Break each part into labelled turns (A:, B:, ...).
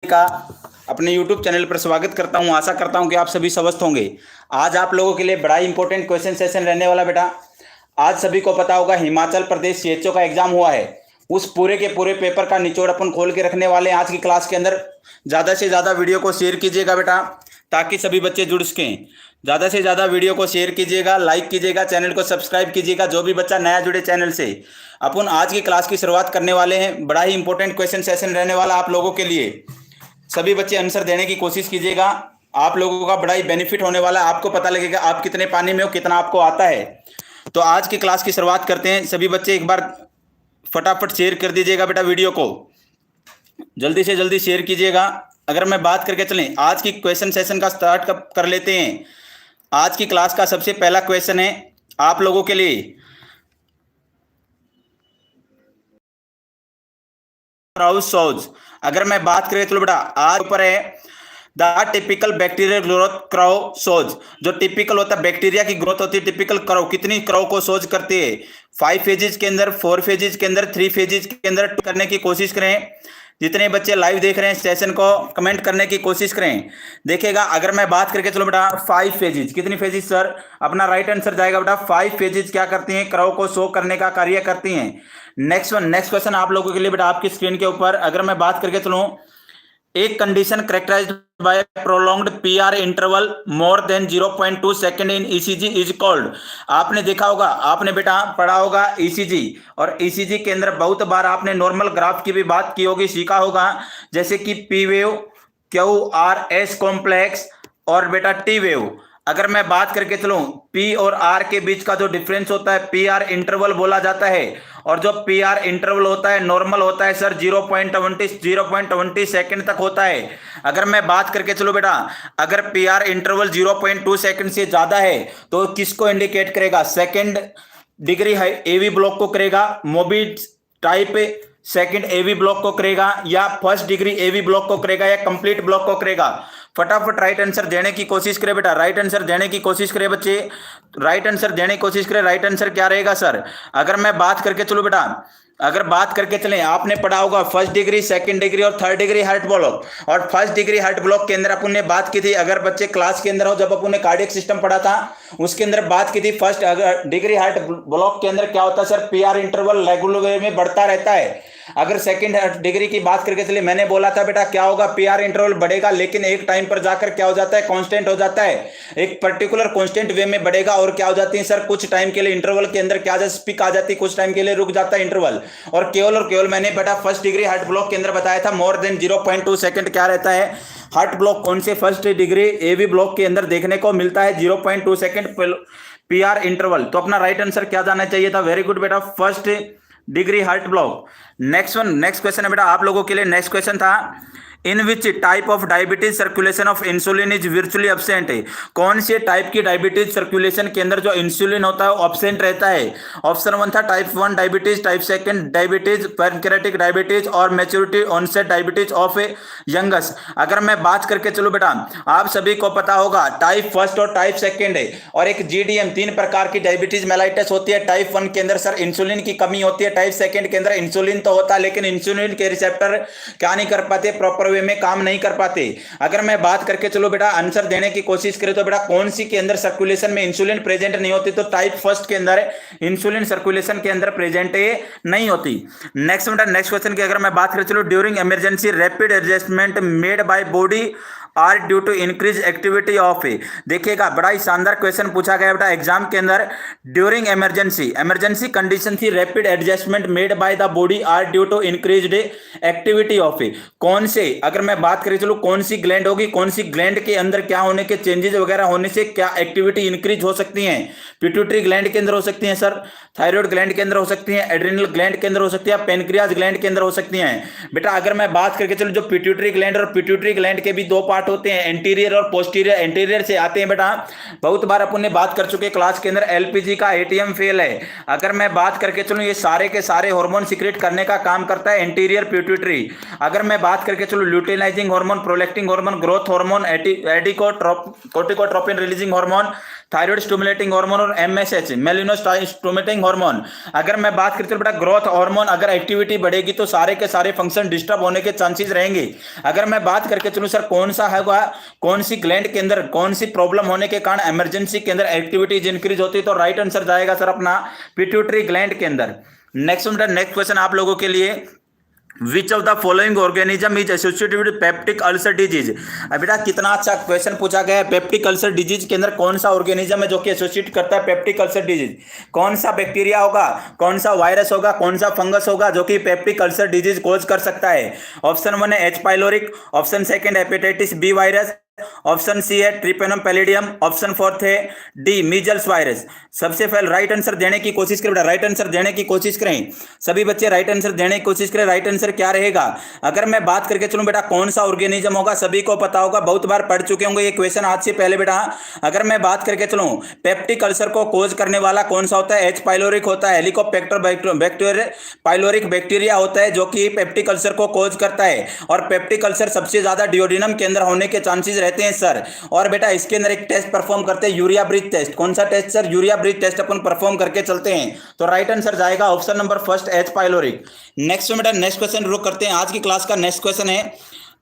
A: का अपने YouTube channel पर स्वागत करता हूं। आशा करता हूं कि आप सभी स्वस्थ होंगे। आज आप लोगों के लिए बड़ा इंपॉर्टेंट क्वेश्चन सेशन रहने वाला बेटा। आज सभी को पता होगा हिमाचल प्रदेश सीएचओ का एग्जाम हुआ है। उस पूरे के पूरे पेपर का निचोड़ अपन खोल के रखने वाले हैं आज की क्लास के अंदर। ज़्यादा से ज़्यादा वीडियो को शेयर कीजिएगा बेटा, ताकि सभी बच्चे जुड़ सकें। ज़्यादा से ज़्यादा वीडियो को शेयर कीजिएगा, लाइक कीजिएगा, चैनल को सब्सक्राइब कीजिएगा। जो भी बच्चा नया जुड़े चैनल से, अपन आज की क्लास की शुरुआत करने वाले हैं। बड़ा ही इंपॉर्टेंट क्वेश्चन सेशन रहने वाला आप लोगों के लिए। सभी बच्चे आंसर देने की कोशिश कीजिएगा। आप लोगों का बड़ा ही बेनिफिट होने वाला है। आपको पता लगेगा आप कितने पानी में हो, कितना आपको आता है। तो आज की क्लास की शुरुआत करते हैं। सभी बच्चे एक बार फटाफट शेयर कर दीजिएगा बेटा, वीडियो को जल्दी से जल्दी शेयर कीजिएगा। अगर मैं बात करके चलें आज की क्वेश्चन सेशन का स्टार्ट कर लेते हैं। आज की क्लास का सबसे पहला क्वेश्चन है आप लोगों के लिए। अगर मैं बात करें तो बेटा आज ऊपर है द टिपिकल बैक्टीरियल ग्रोथ क्रॉव सोज। जो टिपिकल होता है बैक्टीरिया की ग्रोथ होती है, टिपिकल क्रॉव कितनी क्रॉव को सोज करती है? 5 फेजेज के अंदर, 4 फेजेज के अंदर, 3 फेजेज के अंदर करने की कोशिश करें। जितने बच्चे लाइव देख रहे हैं सेशन को कमेंट करने की कोशिश करें। देखिएगा अगर मैं बात करके चलो बेटा 5 फेजेज, कितनी फेजेज सर? अपना राइट आंसर जाएगा बेटा 5 फेजेज क्या करती हैं? क्रॉव को शो करने का कार्य करती हैं। नेक्स्ट क्वेश्चन आप लोगों के लिए बेटा आपकी स्क्रीन के ऊपर। अगर मैं बात करके चलूं, एक condition characterized by prolonged PR interval more than 0.2 second in ECG is called. आपने देखा होगा, आपने बेटा पढ़ा होगा ईसीजी, और ईसीजी के अंदर बहुत बार आपने नॉर्मल ग्राफ की भी बात की होगी, सीखा होगा, जैसे कि P wave, Q R S complex और बेटा टी वेव। अगर मैं बात करके चलूं पी और आर के बीच का जो डिफरेंस होता है पी आर इंटरवल बोला जाता है, और जो पी आर इंटरवल होता है नॉर्मल होता है सर 0.20 सेकंड तक होता है। अगर मैं बात करके चलो बेटा, अगर पी आर इंटरवल 0.2 सेकंड से ज्यादा है तो किसको इंडिकेट करेगा? सेकंड डिग्री एवी ब्लॉक को करेगा, मोबी टाइप सेकंड एवी ब्लॉक को करेगा, या फर्स्ट डिग्री एवी ब्लॉक को करेगा, या कंप्लीट ब्लॉक को करेगा? फटाफट राइट आंसर देने की कोशिश करें बेटा, राइट आंसर देने की कोशिश करें बच्चे, राइट आंसर देने की कोशिश करें। राइट आंसर क्या रहेगा सर? अगर मैं बात करके चलूं बेटा, अगर बात करके चलें, आपने पढ़ा होगा फर्स्ट डिग्री, सेकंड डिग्री और थर्ड डिग्री हार्ट ब्लॉक। और फर्स्ट डिग्री हार्ट ब्लॉक के अंदर अपन ने बात की थी, अगर बच्चे क्लास के अंदर हो, जब अपन ने कार्डियक सिस्टम पढ़ा था उसके अंदर बात की थी, फर्स्ट डिग्री हार्ट ब्लॉक के अंदर क्या होता है sir? PR interval regular way में बढ़ता रहता है। अगर सेकंड डिग्री की बात करके चलिए, मैंने बोला था बेटा क्या होगा? पीआर इंटरवल बढ़ेगा, लेकिन एक टाइम पर जाकर क्या हो जाता है? कांस्टेंट हो जाता है, एक पर्टिकुलर कांस्टेंट वे में बढ़ेगा। और क्या हो जाती है सर? कुछ टाइम के लिए इंटरवल के अंदर क्या स्पीक आ जाती है, कुछ टाइम के लिए रुक जाता है इंटरवल। और केवल मैंने बेटा फर्स्ट डिग्री हार्ट ब्लॉक के अंदर बताया था मोर देन 0.2 सेकंड क्या रहता है? हार्ट ब्लॉक कौन से फर्स्ट डिग्री एवी ब्लॉक के अंदर देखने को मिलता है? 0.2 सेकंड पीआर इंटरवल। तो अपना राइट आंसर क्या जाना चाहिए था? वेरी गुड बेटा, first degree heart block. Next question है बेटा आप लोगों के लिए। नेक्स्ट क्वेश्चन था in which type of diabetes circulation of insulin is virtually absent. कौन से टाइप की डायबिटीज सर्कुलेशन के अंदर जो इंसुलिन होता है वो एब्सेंट रहता है? ऑप्शन 1 था type 1 diabetes, type 2 diabetes, pancreatic diabetes और maturity onset diabetes of youngs. अगर मैं बात करके चलूं बेटा, आप सभी को पता होगा टाइप 1 और टाइप 2 है, और एक जीडीएम, 3 प्रकार की डायबिटीज मेलाइटिस होती है। टाइप 1 के अंदर सर इंसुलिन की कमी होती है, टाइप 2 के अंदर इंसुलिन तो होता है लेकिन इंसुलिन के रिसेप्टर क्या नहीं कर पाते? प्रॉपर वे में काम नहीं कर पाते। अगर मैं बात करके चलो बेटा आंसर देने की कोशिश करें तो बेटा कौन सी के अंदर सर्कुलेशन में इंसुलिन प्रेजेंट नहीं होती? तो टाइप 1 के अंदर इंसुलिन सर्कुलेशन के अंदर प्रेजेंट नहीं होती। नेक्स्ट क्वेश्चन की अगर मैं बात करें चलो, during emergency rapid adjustment made by body are due to increase activity of A. देखिएगा बड़ा ही शानदार क्वेश्चन पूछा गया बेटा एग्जाम के अंदर। ड्यूरिंग इमरजेंसी कंडीशन थी rapid adjustment made by the body are due to increased activity of A. कौन से, अगर मैं बात करें चलो कौन सी ग्लैंड होगी, कौन सी ग्लैंड के अंदर क्या होने के चेंजेस वगैरह होने से क्या एक्टिविटी इंक्रीज हो सकती है? पिट्यूटरी ग्लैंड के अंदर हो सकती है सर, थायराइड ग्लैंड के अंदर हो सकती है, एड्रिनल ग्लैंड के अंदर हो सकती है, पेनक्रियाज ग्लैंड के अंदर हो सकती है। बेटा अगर मैं बात करके चलो, जो पिट्यूटरी ग्लैंड और पिट्यूटरी ग्लैंड के भी 2 पार्ट होते हैं, एंटीरियर और पोस्टीरियर। एंटीरियर से आते हैं बेटा, बहुत बार अपन ने बात कर चुके क्लास के अंदर, एलपीजी का एटीएम फेल है। अगर मैं बात करके चलूं, ये सारे के सारे हार्मोन सीक्रेट करने का काम करता है एंटीरियर पिट्यूटरी। अगर मैं बात करके चलूं, luteinizing hormone, prolactin hormone, growth hormone, corticotropin releasing hormone, thyroid stimulating hormone और एमएसएच मेलिनो स्टिमुलेटिंग हार्मोन। अगर मैं बात करती हूँ बेटा ग्रोथ हार्मोन, अगर एक्टिविटी बढ़ेगी तो सारे के सारे फंक्शन डिस्टर्ब होने के चांसेस रहेंगे। अगर मैं बात करके चलूँ सर कौन सा है कौन सी ग्लैंड के अंदर कौन सी प्रॉब्लम होने के कारण इमरजेंसी के अंदर एक्टिविटीज इंक्रीज होती है, तो राइट आंसर जाएगा सर अपना पिट्यूटरी ग्लैंड के अंदर। नेक्स्ट क्वेश्चन आप लोगों के लिए, विच of the following organism is associated with peptic ulcer disease. अब बेटा कितना अच्छा क्वेश्चन पूछा गया है। पेप्टिक अल्सर डिजीज के अंदर कौन सा ऑर्गेनिज्म है जो कि एसोसिएट करता है पेप्टिक अल्सर डिजीज? कौन सा बैक्टीरिया होगा, कौन सा वायरस होगा, कौन सा फंगस होगा जो कि पेप्टिक अल्सर डिजीज कॉज कर सकता है? ऑप्शन 1 है H pyloric, option second hepatitis B virus, option C है ट्रिपेनम पैलिडियम, ऑप्शन फोर्थ है डी मीजल्स वायरस। सबसे पहले राइट आंसर देने की कोशिश करें बेटा, राइट आंसर देने की कोशिश करें सभी बच्चे, राइट आंसर देने की कोशिश करें। राइट आंसर क्या रहेगा? अगर मैं बात करके चलूं बेटा कौन सा ऑर्गेनिज्म होगा, सभी को पता होगा, बहुत बार पढ़ चुके होंगे ये क्वेश्चन आज से पहले बेटा। अगर मैं बात करके चलूं पेप्टिक अल्सर को कोज करने वाला कौन सा होता है? एच पाइलोरिक होता है, हेलिकोबैक्टर बैक्टीरिया पाइलोरिक बैक्टीरिया होता है जो कि पेप्टिक अल्सर को कोज करता है। और पेप्टिक अल्सर सबसे ज्यादा डिओडिनम के अंदर होने के चांसेस रहते हैं सर। और बेटा इसके अंदर एक टेस्ट परफॉर्म करते हैं, यूरिया ब्रीथ टेस्ट। कौन सा test sir? Urea breath test अपन परफॉर्म करके चलते हैं। तो राइट आंसर जाएगा option number first H pyloric. Next बेटा नेक्स्ट क्वेश्चन रुक करते हैं। आज की क्लास का नेक्स्ट क्वेश्चन है,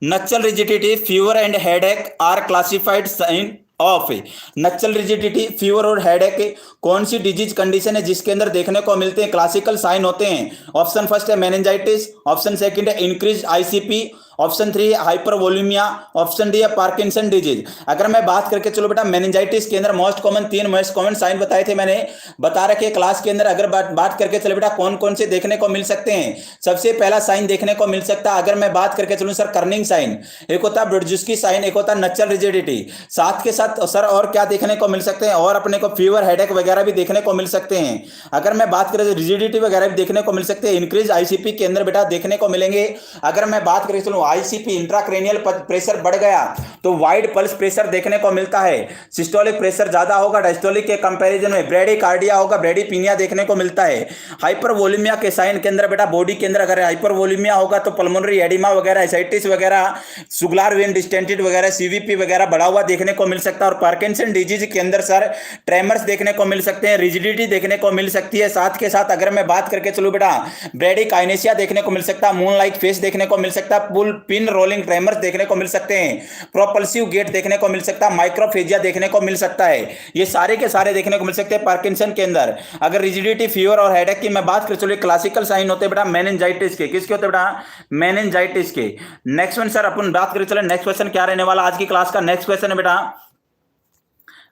A: nuchal rigidity fever and headache are classified sign of. Nuchal rigidity fever और हेडेक कौन सी डिजीज कंडीशन है जिसके अंदर देखने को मिलते हैं, क्लासिकल साइन होते हैं? ऑप्शन फर्स्ट है मेनिंजाइटिस, ऑप्शन सेकंड है इंक्रीज आईसीपी, ऑप्शन 3 है हाइपरवोल्यूमिया, ऑप्शन डी है पार्किंसन डिजीज। अगर मैं बात करके चलो बेटा मेनिंजाइटिस के अंदर तीन मोस्ट कॉमन साइन बताए थे, मैंने बता रखे क्लास के अंदर। अगर बात करके चलो बेटा कौन कौन से देखने को मिल सकते हैं, सबसे पहला साइन देखने को मिल सकता है, अगर मैं बात करके चलूं सर कर्निंग साइन, एक होता है ब्रॉडजुस्की साइन, एक होता है नक्सल रिजिडिटी। साथ के साथ सर और क्या देखने को मिल सकते हैं? और अपने को फीवर हेडेक वगैरह भी देखने को मिल सकते हैं। अगर मैं बात करें रिजिडिटी वगैरह भी देखने को मिल सकते हैं। इंक्रीज आईसीपी के अंदर बेटा देखने को मिलेंगे। अगर मैं बात करें चलूं आईसीपी इंट्राक्रेनियल प्रेशर बढ़ गया तो वाइड पल्स प्रेशर देखने को मिलता है। सिस्टोलिक प्रेशर ज्यादा होगा डायस्टोलिक के कंपैरिजन में, ब्रेडिकार्डिया होगा, ब्रेडिपिनिया देखने को मिलता है। हाइपरवोल्यूमिया के साइन के अंदर बेटा बॉडी के अंदर अगर हाइपरवोल्यूमिया होगा तो पल्मोनरी एडिमा वगैरह, एसाइटिस वगैरह, सुगुलार वेन डिस्टेंटेड वगैरह, सीवीपी वगैरह बढ़ा हुआ देखने को मिल सकता है। और पार्किंसन डिजीज के अंदर सर ट्रेमर्स देखने को मिल सकते हैं, रिजिडिटी देखने को मिल सकती है। साथ के साथ अगर मैं बात करके चलूं बेटा ब्रेडिकाइनेसिया देखने को मिल सकता है, मून लाइक फेस देखने को मिल सकता है, पुल पिन रोलिंग ट्रेमर्स देखने को मिल सकते हैं, प्रोपल्सिव गेट देखने को मिल सकता है, माइक्रोफेजिया देखने को मिल सकता है। ये सारे के सारे देखने को मिल सकते हैं पार्किंसन के अंदर। अगर रिजिडिटी फीवर और हेडेक की मैं बात करूं चलिए क्लासिकल साइन होते हैं बेटा मेनिंजाइटिस के। किसके होते हैं बेटा? मेनिंजाइटिस के। नेक्स्ट वन सर अपन बात करें चले नेक्स्ट क्वेश्चन क्या रहने वाला आज की क्लास का नेक्स्ट क्वेश्चन है बेटा,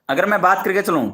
A: अगर मैं बात करके चलूं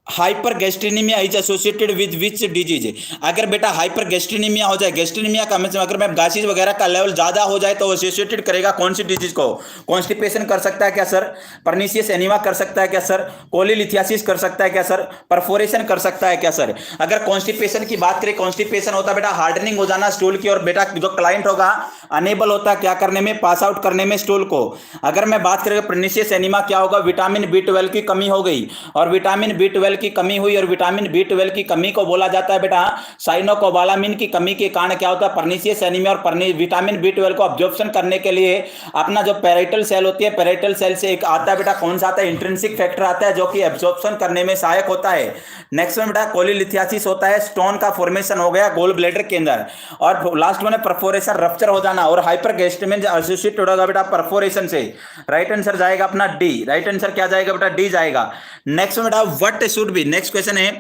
A: hypergastrinemia is associated with which disease. अगर बेटा हाइपरगैस्ट्रिनीमिया हो जाए, गैस्ट्रिनीमिया का मतलब अगर मैं गासीज वगैरह का लेवल ज्यादा हो जाए तो एसोसिएटेड करेगा कौन सी डिजीज को? कॉन्स्टिपेशन कर सकता है क्या सर? पर्नीशियस एनीमा कर सकता है क्या सर? कोलीलिथियासिस कर सकता है क्या सर? परफोरेशन कर सकता है क्या सर? अगर कॉन्स्टिपेशन की बात करें, कॉन्स्टिपेशन होता है बेटा हार्डनिंग हो जाना स्टूल की, और बेटा जो क्लाइंट होगा अनेबल होता है क्या करने में? पास आउट करने में स्टूल को। अगर मैं बात करें पर्नीशियस एनीमा क्या होगा? विटामिन B12 की कमी हो गई, और विटामिन B12 की कमी हुई, और विटामिन B12 की कमी को बोला जाता है बेटा साइनोकोबालामिन की कमी के कारण क्या होता है? Pernicious anaemia. और विटामिन B12 को अब्जॉर्प्शन करने के लिए अपना जो पेराइटल सेल होती है, पेराइटल सेल से एक आता है बेटा कौन सा आता है? इंट्रिंसिक फैक्टर आता है जो कि एब्जॉर्प्शन करने में सहायक होता है। नेक्स्ट में बेटा कोलीलिथियासिस होता है, स्टोन का फॉर्मेशन हो गया गोल ब्लैडर के अंदर। और लास्ट में परफोरेशन रप्चर हो जाना, और हाइपरगैस्ट्रिक एसोसिएटेड होगा बेटा परफोरेशन से। राइट आंसर जाएगा अपना डी। राइट आंसर क्या जाएगा बेटा? डी जाएगा। नेक्स्ट में बेटा what should be, next question है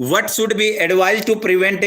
A: what should be advise to prevent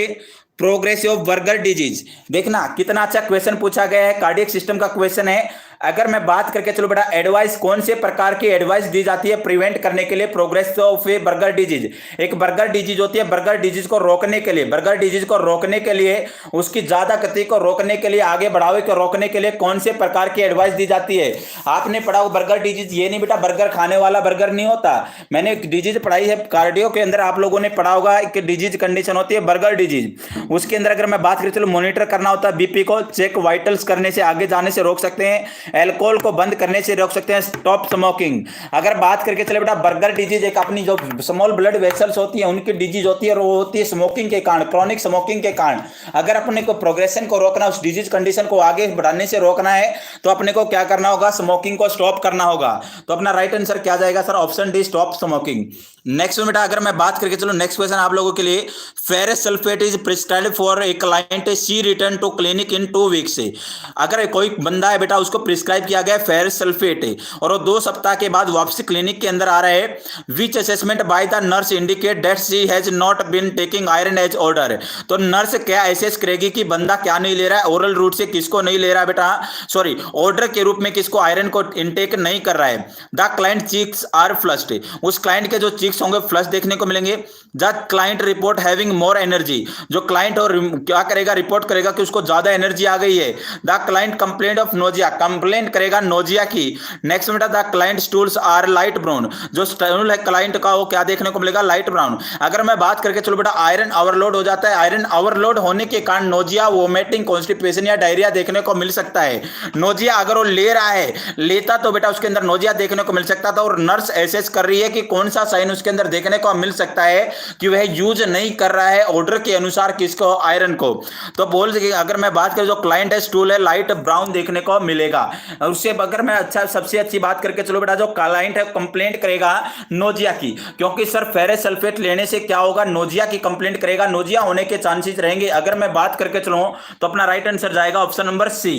A: progress of Buerger disease. देखना कितना अच्छा क्वेश्चन पूछा गया है, कार्डियक सिस्टम का क्वेश्चन है। अगर मैं बात करके चलो बेटा एडवाइस कौन से प्रकार की एडवाइस दी जाती है प्रिवेंट करने के लिए progress of A burger disease? एक बर्गर डिजीज होती है, बर्गर डिजीज को रोकने के लिए, बर्गर डिजीज को रोकने के लिए, उसकी ज्यादा गति को रोकने के लिए, आगे बढ़ावे को रोकने के लिए कौन से प्रकार की एडवाइस दी जाती है? आपने पढ़ा हो बर्गर डिजीज, ये नहीं बेटा बर्गर खाने वाला बर्गर नहीं होता। मैंने एक डिजीज पढ़ाई है कार्डियो के अंदर, आप लोगों ने पढ़ा होगा एक डिजीज कंडीशन होती है बर्गर डिजीज। उसके अंदर अगर मैं बात करूं चलो मॉनिटर करना होता है बीपी को, चेक वाइटल्स करने से आगे जाने से रोक सकते हैं। अल्कोहल को बंद करने से रोक सकते हैं, स्टॉप स्मोकिंग। अगर बात करके चले बेटा बर्गर डिजीज, एक अपनी जो स्मॉल ब्लड वेसल्स होती है उनकी डिजीज होती है और वो होती है स्मोकिंग के कारण, क्रॉनिक स्मोकिंग के कारण। अगर अपने को प्रोग्रेशन को रोकना, उस डिजीज कंडीशन को आगे बढ़ाने से रोकना है तो अपने को क्या करना होगा, स्मोकिंग को स्टॉप करना होगा। तो अपना राइट आंसर क्या जाएगा sir, option D, stop smoking. Next बेटा अगर मैं बात करके चलो नेक्स्ट क्वेश्चन आप लोगों के लिए, ferrous sulphate is prescribed for a client, she return to clinic in 2 weeks. अगर कोई बंदा है बेटा उसको प्रिस्क्राइब किया गया फेरस सल्फेट और वो 2 सप्ताह के बाद वापसी क्लिनिक के अंदर आ रहे हैं, which assessment by the nurse indicate that she has not been taking iron as order. तो नर्स क्या एसेस करेगी कि बंदा क्या नहीं ले रहा है, ओरल रूट से किसको नहीं ले रहा है बेटा, सॉरी ऑर्डर के रूप में किसको आयरन को इनटेक नहीं कर रहा है। The client cheeks are flushed, उस क्लाइंट के जो चीक्स होंगे फ्लश देखने को मिलेंगे। The client report having more energy, जो क्लाइंट और क्या करेगा, रिपोर्ट करेगा कि उसको ज्यादा एनर्जी आ गई है। The client complaint of nausea, complaint करेगा नोजिया की। नेक्स्ट बेटा the client stools are light brown, जो स्टूल है क्लाइंट का वो क्या देखने को मिलेगा, लाइट ब्राउन। अगर मैं बात करके चलो बेटा आयरन ओवरलोड हो जाता है, आयरन ओवरलोड होने के कारण नोजिया, वोमिटिंग, कॉन्स्टिपेशन या डायरिया देखने को मिल सकता है। नोजिया अगर वो ले रहा है, लेता तो बेटा उसके अंदर नोजिया देखने को मिल सकता था, और नर्स एसेस कर रही है कि कौन सा साइन उसके अंदर देखने को मिल सकता है कि वह यूज नहीं कर रहा है ऑर्डर के अनुसार किसको, आयरन को। तो बोल सके अगर मैं बात करूं जो क्लाइंट है स्टूल है लाइट ब्राउन देखने को मिलेगा। और उससे अगर मैं अच्छा सबसे अच्छी बात करके चलो बेटा जो क्लाइंट है कंप्लेंट करेगा नोजिया की, क्योंकि सर फेरस सल्फेट लेने से क्या होगा, नोजिया की कंप्लेंट करेगा, नोजिया होने के चांसेस रहेंगे। अगर मैं बात करके चलूं तो अपना राइट आंसर जाएगा option number C.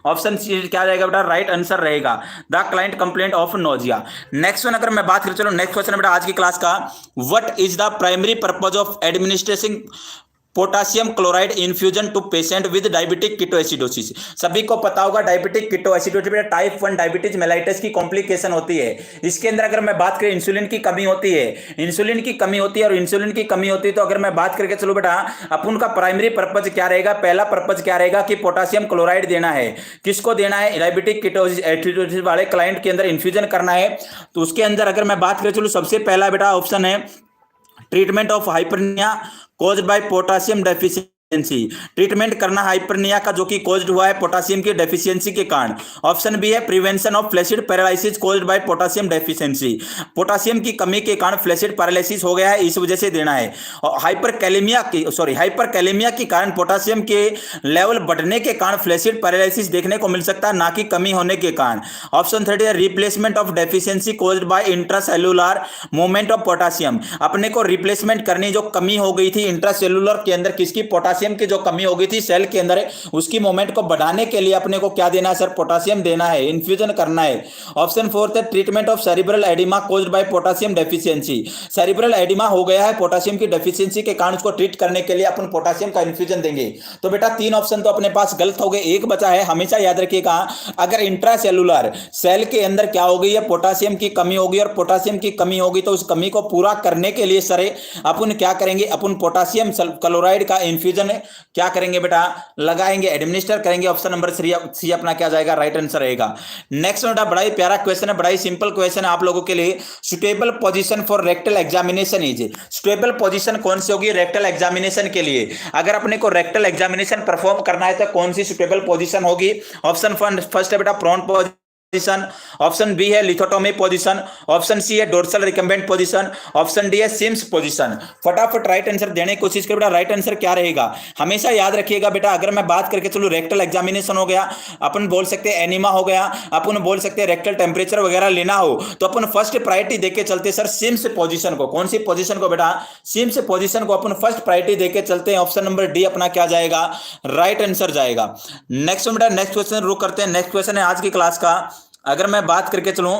A: Option C क्या जाएगा बेटा, राइट आंसर रहेगा the client complaint of nausea. Next one अगर मैं बात करूं, चलो नेक्स्ट क्वेश्चन बेटा आज की क्लास का, what is the primary purpose of administration potassium chloride infusion to patient with diabetic ketoacidosis. सभी को पता होगा diabetic ketoacidosis type 1 diabetes mellitus की कॉम्प्लिकेशन होती है। इसके अंदर अगर मैं बात करें इंसुलिन की कमी होती है, इंसुलिन की कमी होती है, और इंसुलिन की कमी होती है तो अगर मैं बात करके चलो बेटा अपन का प्राइमरी पर्पज क्या रहेगा, पहला पर्पज क्या रहेगा कि पोटासियम क्लोराइड देना है। किसको देना है, डायबिटिक कीटोएसिडोसिस वाले क्लाइंट के अंदर इन्फ्यूजन करना है। तो उसके अंदर अगर मैं बात करें चलो सबसे पहला बेटा ऑप्शन है treatment of hypernia caused by potassium deficiency, treatment करना हाइपरनिया का जो कि कॉज्ड हुआ है पोटासियम की डेफिशिएंसी के कारण। ऑप्शन बी है prevention of flaccid paralysis caused by potassium deficiency, potassium की कमी के कारण फ्लैसिड पैरालिसिस हो गया है, इस वजह से देना है। और हाइपरकैलेमिया के कारण पोटासियम के लेवल बढ़ने के कारण फ्लैसिड पैरालिसिस देखने को मिल सकता है, ना कि कमी होने के कारण। ऑप्शन 3 है replacement of deficiency caused by intracellular movement of potassium, अपने को रिप्लेसमेंट करनी जो कमी हो गई थी इंट्रासेलुलर के अंदर किसकी, पोटासियम की जो कमी हो गई थी सेल के अंदर उसकी मूवमेंट को बढ़ाने के लिए अपने को क्या देना है सर, पोटासियम देना है, इन्फ्यूजन करना है। ऑप्शन 4 है treatment of cerebral oedema caused by potassium deficiency, cerebral oedema हो गया है पोटासियम की डेफिशिएंसी के कारण, उसको ट्रीट करने के लिए अपन पोटासियम का इन्फ्यूजन देंगे। तो बेटा 3 ऑप्शन तो अपने पास गलत हो गए, एक बचा है। हमेशा याद रखिएगा अगर इंट्रासेलुलर सेल के अंदर क्या हो गई है, पोटासियम की कमी होगी, और पोटासियम की कमी होगी तो उस कमी को पूरा करने के लिए सर अपन क्या करेंगे, अपन पोटासियम क्लोराइड का इन्फ्यूजन क्या करेंगे बेटा, लगाएंगे, एडमिनिस्टर करेंगे। ऑप्शन नंबर सी अपना क्या जाएगा, राइट आंसर रहेगा। नेक्स्ट बेटा बड़ा ही प्यारा क्वेश्चन है, बड़ा ही सिंपल क्वेश्चन है आप लोगों के लिए। Suitable position for rectal examination is, suitable position कौन सी होगी रेक्टल एग्जामिनेशन के लिए, अगर अपने को रेक्टल एग्जामिनेशन परफॉर्म करना है तो कौन सी सुटेबल पोजीशन होगी। ऑप्शन फर्स्ट है बेटा प्रोन पोजीशन, ऑप्शन बी है लिथोटोमी पोजीशन, ऑप्शन सी है dorsal recumbent position, option D है सिम्स पोजीशन। फटाफट राइट आंसर देने की कोशिश करो बेटा, राइट आंसर क्या रहेगा। हमेशा याद रखिएगा बेटा अगर मैं बात करके चलो रेक्टल एग्जामिनेशन हो गया, अपन बोल सकते हैं एनीमा हो गया, अपन बोल सकते हैं रेक्टल टेम्परेचर वगैरह लेना हो तो अपन फर्स्ट प्रायोरिटी देके चलते सर सिम्स पोजीशन को। कौन सी पोजीशन को बेटा, सिम्स पोजीशन को अपन फर्स्ट प्रायोरिटी देके चलते हैं। ऑप्शन नंबर डी अपना क्या जाएगा, राइट आंसर जाएगा। नेक्स्ट बेटा नेक्स्ट क्वेश्चन रुक करते हैं। नेक्स्ट क्वेश्चन है आज की क्लास का, अगर मैं बात करके चलूं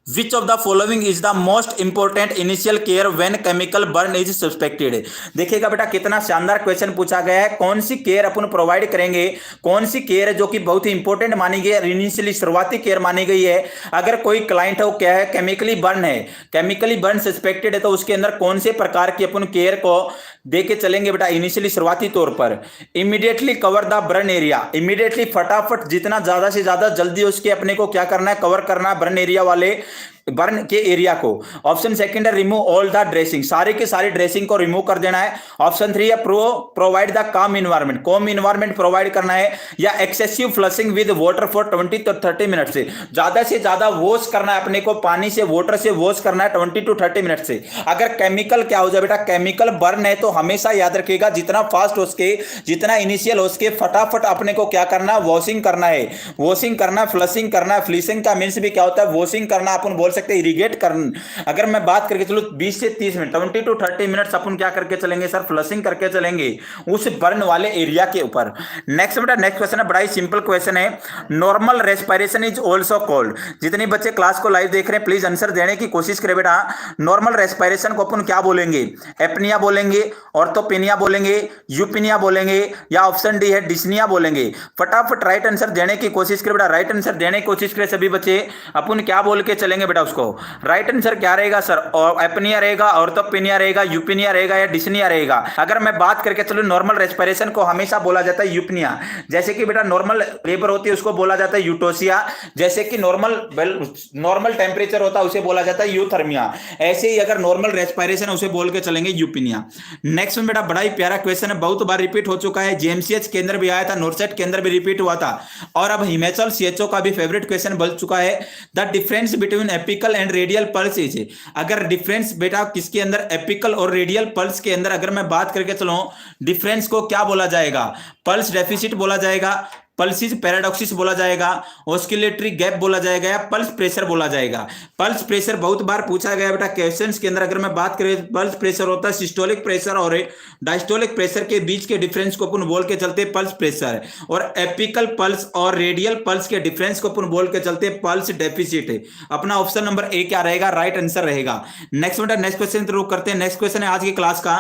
A: Which of the following is the most important initial care when chemical burn is suspected। देखिएगा बेटा कितना शानदार क्वेश्चन पूछा गया है, कौन सी केयर अपन प्रोवाइड करेंगे, कौन सी केयर है जो कि बहुत ही इंपॉर्टेंट मानी गई है, इनिशियली शुरुआती केयर मानी गई है। अगर कोई क्लाइंट है वो क्या है, केमिकली बर्न है, केमिकली बर्न सस्पेक्टेड है तो उसके अंदर कौन से प्रकार की अपन केयर को दे के चलेंगे बेटा इनिशियली शुरुआती तौर पर। Immediately cover the burn area, immediately फटाफट जितना ज्यादा से ज्यादा जल्दी उसके अपने को क्या करना है, कवर करना है बर्न एरिया वाले बर्न के एरिया को। ऑप्शन सेकंड है रिमूव ऑल द ड्रेसिंग, सारे के सारे ड्रेसिंग को रिमूव कर देना है। ऑप्शन थ्री है प्रोवाइड द काम इन्वायरमेंट, कॉम इन्वायरमेंट प्रोवाइड करना है। या excessive flushing with water for 20 to 30 minute से ज्यादा वॉश करना है अपने को, पानी से वाटर से वॉश करना है 20 to 30 मिनट से। अगर केमिकल क्या हो जाए बेटा, केमिकल बर्न है तो हमेशा याद रखिएगा जितना फास्ट हो सके, जितना इनिशियल हो सके, फटाफट अपने को क्या करना, वॉशिंग करना है। वॉशिंग करना, फ्लशिंग करना, फ्लिशिंग का मीन्स भी क्या होता है, वॉशिंग करना, अपन बोल सकते हैं इरिगेट करना। अगर मैं बात करके चलो 20 से 30 मिनट 20 to 30 मिनट अपन क्या करके चलेंगे सर, फ्लशिंग करके चलेंगे उस बर्न वाले एरिया के ऊपर। नेक्स्ट बेटा नेक्स्ट क्वेश्चन है, बड़ा ही सिंपल क्वेश्चन है, normal respiration is also called. जितने बच्चे क्लास को लाइव देख रहे हैं प्लीज आंसर देने की कोशिश करें बेटा। नॉर्मल रेस्पिरेशन को अपन क्या बोलेंगे, एपनिया बोलेंगे, ऑर्थोपेनिया बोलेंगे, यूपिनिया बोलेंगे, या ऑप्शन डी है डिस्निया बोलेंगे। फटाफट राइट आंसर देने की कोशिश करें बेटा, राइट आंसर देने की कोशिश करें सभी बच्चे। अपन क्या बोल के चलेंगे बेटा उसको, राइट आंसर क्या रहेगा सर, एपनिया रहेगा, ऑर्थोपेनिया रहेगा, यूपिनिया रहेगा, या डिस्निया रहेगा। अगर मैं बात करके चलो नॉर्मल रेस्पिरेशन को हमेशा बोला जाता है यूपनिया, जैसे कि बेटा नॉर्मल लेबर होती है उसको बोला जाता है यूटोसिया, जैसे कि नॉर्मल टेम्परेचर होता है उसे बोला जाता है यूथर्मिया। ऐसे ही अगर नॉर्मल रेस्पिरेशन उसे बोल के चलेंगे यूपिनिया। नेक्स्ट में बेटा बड़ा ही प्यारा क्वेश्चन है, बहुत बार रिपीट हो चुका है, जेएमसीएच के अंदर भी आया था, नॉर्सेट के अंदर भी रिपीट हुआ था, और अब हिमाचल सीएचओ का भी फेवरेट क्वेश्चन बन चुका है। The difference between apical and radial pulse is. अगर डिफरेंस बेटा किसके अंदर, एपिकल और रेडियल पल्स के अंदर अगर मैं बात करके चलूं, डिफरेंस को क्या बोला जाएगा, पल्स डेफिसिट बोला जाएगा, पल्सिस पैराडॉक्सिस बोला जाएगा, ऑस्किलेटरी गैप बोला जाएगा, या पल्स प्रेशर बोला जाएगा। पल्स प्रेशर बहुत बार पूछा गया बेटा क्वेश्चंस के अंदर। अगर मैं बात करें पल्स प्रेशर होता है सिस्टोलिक प्रेशर और डायस्टोलिक प्रेशर के बीच के डिफरेंस को अपन बोल के चलते पल्स प्रेशर, और एपिकल पल्स और रेडियल पल्स के डिफरेंस को अपन बोल के चलते पल्स डेफिसिट। अपना ऑप्शन नंबर ए क्या रहेगा, राइट आंसर रहेगा। नेक्स्ट बेटा नेक्स्ट क्वेश्चन शुरू करते हैं। नेक्स्ट क्वेश्चन है आज की क्लास का,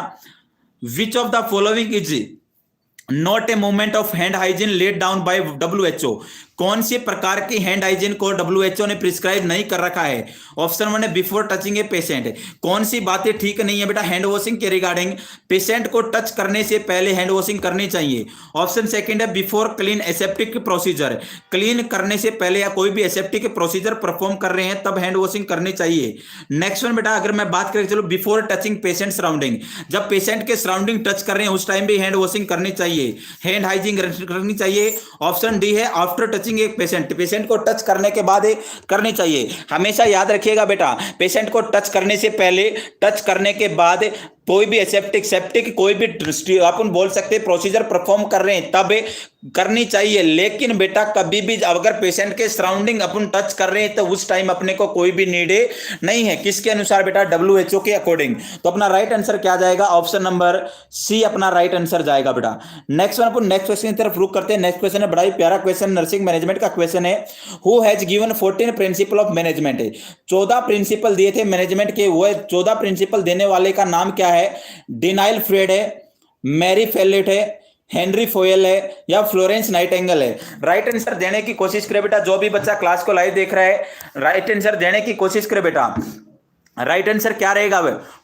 A: which of the following is not a movement of hand hygiene laid down by WHO। कौन से प्रकार की हैंड हाइजीन को WHO ने प्रिस्क्राइब नहीं कर रखा है। ऑप्शन वन है बिफोर टचिंग ए पेशेंट, कौन सी बातें ठीक नहीं है बेटा हैंड वॉशिंग के रिगार्डिंग, पेशेंट को टच करने से पहले हैंड वॉशिंग करनी चाहिए। ऑप्शन सेकंड है before clean aseptic procedure, clean करने से पहले या कोई भी एसेप्टिक प्रोसीजर परफॉर्म कर रहे हैं तब हैंड वॉशिंग करनी चाहिए। नेक्स्ट वन बेटा अगर मैं बात करें चलो बिफोर टचिंग पेशेंट सराउंडिंग, जब पेशेंट के सराउंडिंग टच कर रहे हैं उस टाइम भी हैंड वॉशिंग करनी चाहिए, हैंड हाइजीन करनी चाहिए। ऑप्शन डी है आफ्टर टचिंग एक पेशेंट को टच करने के बाद करनी चाहिए। हमेशा याद रखिएगा बेटा पेशेंट को टच करने से पहले, टच करने के बाद कोई भी सेप्टिक कोई भी अपन बोल सकते प्रोसीजर परफॉर्म कर रहे हैं तब करनी चाहिए। लेकिन बेटा कभी भी अगर पेशेंट के सराउंडिंग अपन टच कर रहे हैं तो उस टाइम अपने को कोई भी नीड नहीं है। किसके अनुसार बेटा, WHO के अकॉर्डिंग। तो अपना राइट आंसर क्या जाएगा, ऑप्शन नंबर सी अपना राइट आंसर जाएगा बेटा। नेक्स्ट वन अपन नेक्स्ट क्वेश्चन की तरफ रुक करते हैं। नेक्स्ट क्वेश्चन है बड़ा ही प्यारा क्वेश्चन, नर्सिंग मैनेजमेंट का क्वेश्चन है। Who has given 14 principle of management, 14 principle दिए थे मैनेजमेंट के, वो 14 प्रिंसिपल देने वाले का नाम क्या है। डिनाइल फ्रेड है, मैरी फेलेट है, हेनरी फोयल है, या फ्लोरेंस नाइटिंगेल है। राइट आंसर देने की कोशिश करे बेटा, जो भी बच्चा क्लास को लाइव देख रहा है राइट आंसर देने की कोशिश करे बेटा। राइट आंसर क्या रहेगा,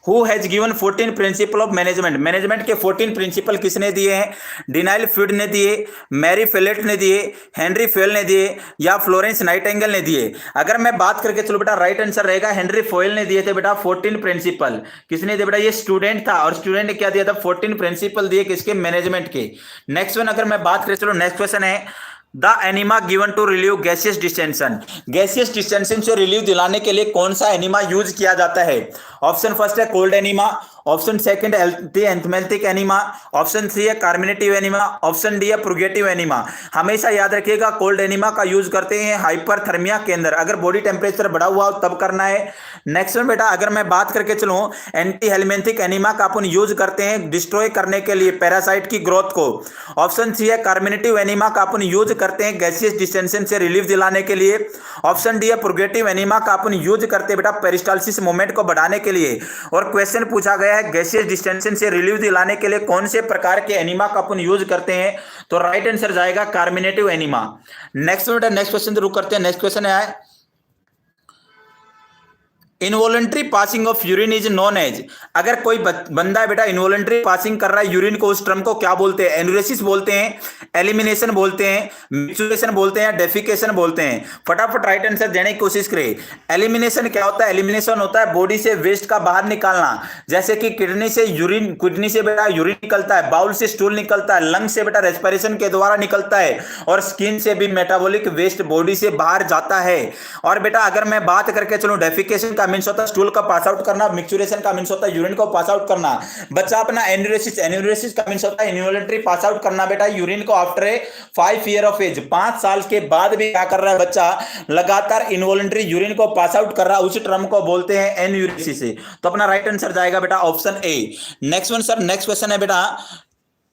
A: who has given 14 principle of management, management के 14 प्रिंसिपल किसने दिए हैं, डिनाइल फ्रीड ने दिए, मैरी फेलेट ने दिए, हेनरी फोयल ने दिए, या फ्लोरेंस नाइटिंगेल ने दिए। अगर मैं बात करके चलो बेटा राइट आंसर रहेगा हेनरी फोयल ने दिए थे बेटा 14 प्रिंसिपल। किसने दिए बेटा, ये स्टूडेंट था, और स्टूडेंट ने क्या दिया था 14 प्रिंसिपल दिए किसके, मैनेजमेंट के। नेक्स्ट वन अगर मैं बात करें चलो नेक्स्ट क्वेश्चन है, the enema given to relieve gaseous distension, gaseous distension से रिलीव दिलाने के लिए कौन सा एनिमा यूज किया जाता है। ऑप्शन फर्स्ट है कोल्ड एनिमा, ऑप्शन सेकंड है एंथमेल्टिक एनिमा, ऑप्शन थ्री है कार्मिनेटिव एनिमा, ऑप्शन डी है प्रुगेटिव एनिमा। हमेशा याद रखिएगा कोल्ड एनिमा का यूज करते हैं हाइपरथर्मिया के अंदर, अगर बॉडी टेम्परेचर बढ़ा हुआ हो तब करना है। नेक्स्ट में बेटा अगर मैं बात करके चलूं, एंटी हेलमिंथिक एनिमा का अपन यूज करते हैं डिस्ट्रॉय करने के लिए पैरासाइट की ग्रोथ को। ऑप्शन थ्री है कार्मिनेटिव एनिमा का अपन यूज करते हैं गैसियस डिस्टेंशन से रिलीफ दिलाने के लिए। ऑप्शन डी है प्रुगेटिव एनिमा का अपन यूज करते हैं बेटा पेरिस्टाल्सिस मूवमेंट को बढ़ाने के लिए। और क्वेश्चन पूछा गया है गैसियस डिस्टेंशन से रिलीफ दिलाने के लिए कौन से प्रकार के एनिमा का अपन यूज करते हैं, तो राइट आंसर जाएगा कार्मिनेटिव एनिमा। नेक्स्ट बेटा नेक्स्ट क्वेश्चन शुरू करते हैं। नेक्स्ट क्वेश्चन है involuntary passing of urine is known as, अगर कोई बंदा बेटा इनवॉलंटरी पासिंग कर रहा है यूरिन को, उस टर्म को क्या बोलते हैं? एनुरेसिस बोलते हैं, एलिमिनेशन बोलते हैं, मिक्सुरेशन बोलते हैं या डेफिकेशन बोलते हैं? फटाफट राइट आंसर देने की कोशिश करें। एलिमिनेशन क्या होता है? एलिमिनेशन होता है बॉडी से वेस्ट का बाहर निकालना, जैसे कि किडनी से यूरिन, किडनी से बेटा यूरिन निकलता है, बाउल से स्टूल निकलता है, लंग से बेटा रेस्पिरेशन के द्वारा निकलता है, और स्किन से भी मेटाबॉलिक वेस्ट बॉडी से बाहर जाता है। और बेटा अगर मैं बात करके चलूं, डेफिकेशन का मींस होता है स्टूल का पास आउट करना, मिक्सुरेशन का मींस होता है यूरिन को पास आउट करना। बच्चा अपना एन्यूरेसिस, एन्यूरेसिस का मींस होता है इनवॉलंटरी पास आउट करना बेटा यूरिन को आफ्टर 5 ईयर ऑफ एज, 5 साल के बाद भी क्या कर रहा है बच्चा? लगातार इनवॉलंटरी यूरिन को पास आउट कर रहा है, उस टर्म को बोलते हैं एन्यूरेसिस। तो अपना राइट आंसर जाएगा बेटा option A. Next one sir, next question है बेटा,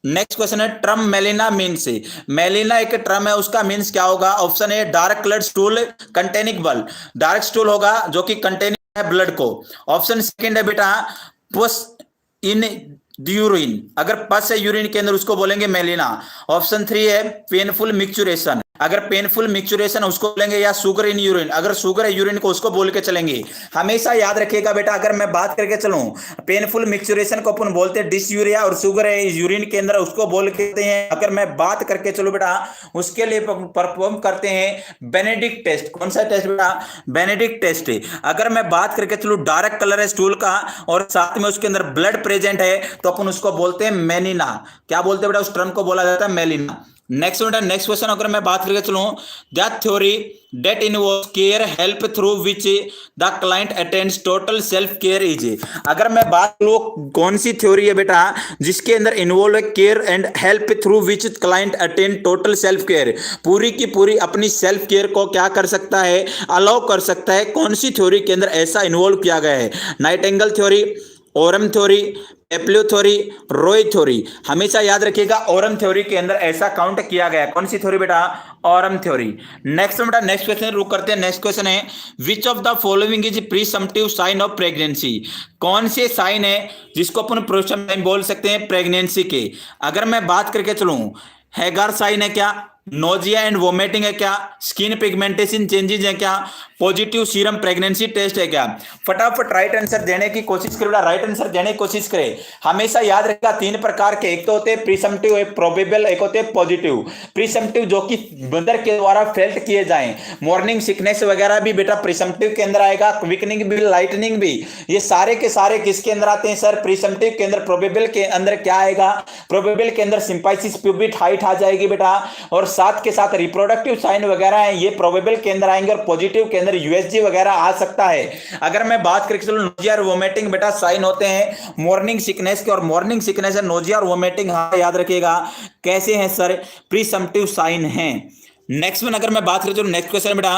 A: नेक्स्ट क्वेश्चन है ट्रम मेलिना मीन्स। मेलिना एक ट्रम है, उसका मीन्स क्या होगा? Option a dark coloured stool containing blood, dark stool होगा जो कि कंटेनिंग है ब्लड को। ऑप्शन सेकंड है बेटा पस इन यूरिन, अगर पस है यूरिन के अंदर उसको बोलेंगे मेलिना। ऑप्शन 3 है पेनफुल मिक्सुरेशन, अगर पेनफुल मिक्सुरेशन उसको बोलेंगे, या शुगर इन यूरिन, अगर शुगर है यूरिन को उसको बोल के चलेंगे। हमेशा याद रखिएगा बेटा, अगर मैं बात करके चलूं, पेनफुल मिक्सुरेशन को अपन बोलते हैं डिसयूरिया, और शुगर है यूरिन के अंदर उसको बोल के हैं। अगर मैं बात करके चलूं बेटा, उसके लिए परफॉर्म करते हैं बेनेडिक्ट टेस्ट। कौन सा टेस्ट बेटा? Benedict test. अगर मैं बात करके चलूं डार्क कलर है स्टूल का और साथ में उसके अंदर ब्लड प्रेजेंट है, तो अपन उसको बोलते हैं मेलिना। क्या बोलते हैं बेटा? उस टर्म को बोला जाता है मेलिना। नेक्स्ट नेक्स्ट क्वेश्चन अगर मैं बात करके चलूं, that theory that involves care help through which the client attends total self care is. अगर मैं बात करूं कौन सी थ्योरी है बेटा जिसके अंदर इन्वॉल्व है care and help through which client attend total self care, पूरी की पूरी अपनी सेल्फ केयर को क्या कर सकता है? अलाउ कर सकता है। कौन सी थ्योरी के अंदर ऐसा इन्वॉल्व किया गया है? Nightingale theory, Orem theory, Peplau theory, Roy theory. हमेशा याद रखिएगा ओरम थ्योरी के अंदर ऐसा काउंट किया गया। कौन सी थ्योरी बेटा? Orem theory. नेक्स्ट बेटा नेक्स्ट क्वेश्चन रुक करते हैं। नेक्स्ट क्वेश्चन है which of the following is presumptive sign of pregnancy. कौन से साइन है जिसको अपन प्रीसम्प्टिव साइन बोल सकते हैं प्रेगनेंसी के? अगर मैं बात करके चलूं, हैगार साइन है क्या? नोजिया एंड वोमिटिंग है क्या? स्किन पिगमेंटेशन चेंजेस है क्या? पॉजिटिव सीरम प्रेगनेंसी टेस्ट है क्या? फटाफट राइट आंसर देने की कोशिश करें, राइट आंसर देने की कोशिश करें। हमेशा याद रखेगा 3 प्रकार के, एक तो होते हैं प्रीसम्प्टिव, एक प्रोबेबल, एक होते हैं पॉजिटिव। प्रीसम्प्टिव जो कि मदर के द्वारा फेल्ट किए जाएं, मॉर्निंग सिकनेस वगैरह भी बेटा प्रीसम्प्टिव के अंदर आएगा, वीकनिंग भी, लाइटनिंग भी, ये सारे के सारे किसके अंदर आते हैं सर? प्रीसम्प्टिव के अंदर। प्रोबेबल के अंदर क्या आएगा? प्रोबेबल के अंदर सिंपाइसिस प्यूबिक हाइट आ जाएगी बेटा, और साथ के साथ रिप्रोडक्टिव साइन वगैरह है ये प्रोबेबल के अंदर आएंगे, और पॉजिटिव के अंदर यूएसजी वगैरह आ सकता है। अगर मैं बात करके चलूं, नोजिया और वोमिटिंग बेटा साइन होते हैं मॉर्निंग सिकनेस के, और मॉर्निंग सिकनेस है नोजिया और वोमिटिंग, हाँ याद रखिएगा कैसे हैं सर? प्रीसम्प्टिव साइन हैं। नेक्स्ट वन अगर मैं बात करें चलो, नेक्स्ट क्वेश्चन बेटा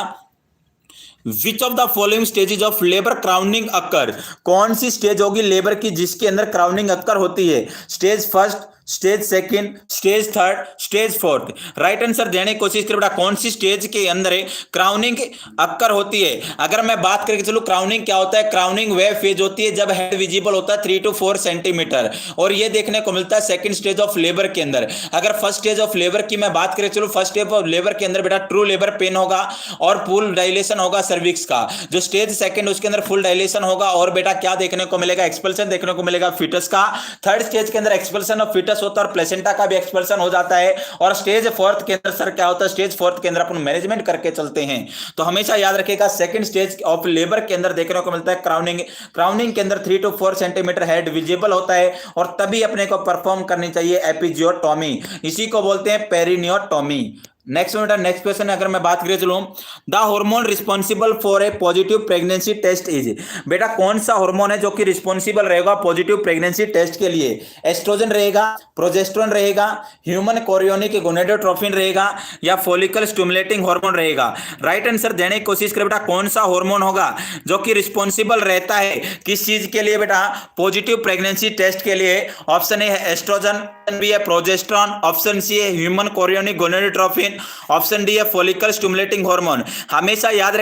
A: which of the following stages of labour crowning occur. कौन सी स्टेज होगी लेबर की जिसके अंदर क्राउनिंग अकर होती है? Stage first, stage second, stage third, stage fourth. Right answer देने की कोशिश करें बेटा, कौन सी स्टेज के अंदर क्राउनिंग अक्कर होती है? अगर मैं बात करके चलूं, क्राउनिंग क्या होता है? क्राउनिंग वे फेज होती है जब हेड विजिबल होता है 3 to 4 सेंटीमीटर, और ये देखने को मिलता है सेकंड स्टेज ऑफ लेबर के अंदर। अगर फर्स्ट स्टेज ऑफ लेबर की मैं बात करें चलो, फर्स्ट स्टेज ऑफ लेबर के अंदर बेटा ट्रू लेबर पेन होगा और फुल डायलेशन होगा सर्विक्स का। जो स्टेज सेकंड उसके अंदर फुल डायलेशन होगा और बेटा क्या देखने को मिलेगा? एक्सपल्शन देखने को मिलेगा फीटस का। थर्ड स्टेज के अंदर एक्सपल्शन ऑफ फीटस होता है और प्लेसेंटा का भी एक्सपल्शन हो जाता है। और स्टेज फोर्थ के अंदर सर क्या होता है? स्टेज फोर्थ के अंदर अपन मैनेजमेंट करके चलते हैं। तो हमेशा याद रखिएगा सेकंड स्टेज ऑफ लेबर के अंदर देखने को मिलता है क्राउनिंग। क्राउनिंग के अंदर 3 to 4 सेंटीमीटर हेड विजिबल होता है और तभी अपने को परफॉर्म करनी चाहिए एपिजियोटोमी, इसी को बोलते हैं पेरिनियोटोमी। नेक्स्ट क्वेश्चन अगर मैं बात करें चलूं, the hormone responsible for a positive pregnancy test is. बेटा कौन सा हार्मोन है जो कि रिस्पॉन्सिबल रहेगा पॉजिटिव प्रेगनेंसी टेस्ट के लिए? एस्ट्रोजन रहेगा, प्रोजेस्टेरोन रहेगा, ह्यूमन कोरियोनिक गोनेडोट्रोफिन रहेगा, या फॉलिकल स्टिमुलेटिंग हार्मोन रहेगा? राइट आंसर देने की कोशिश करें बेटा, कौन सा हार्मोन होगा जो कि रिस्पॉन्सिबल रहता है किस चीज के लिए बेटा? पॉजिटिव प्रेगनेंसी टेस्ट के लिए। ऑप्शन ए है एस्ट्रोजन, बी है प्रोजेस्टेरोन, ऑप्शन सी है human chorionic gonadotrophin, option D है फॉलिकल स्टिमुलेटिंग हार्मोन। हमेशा याद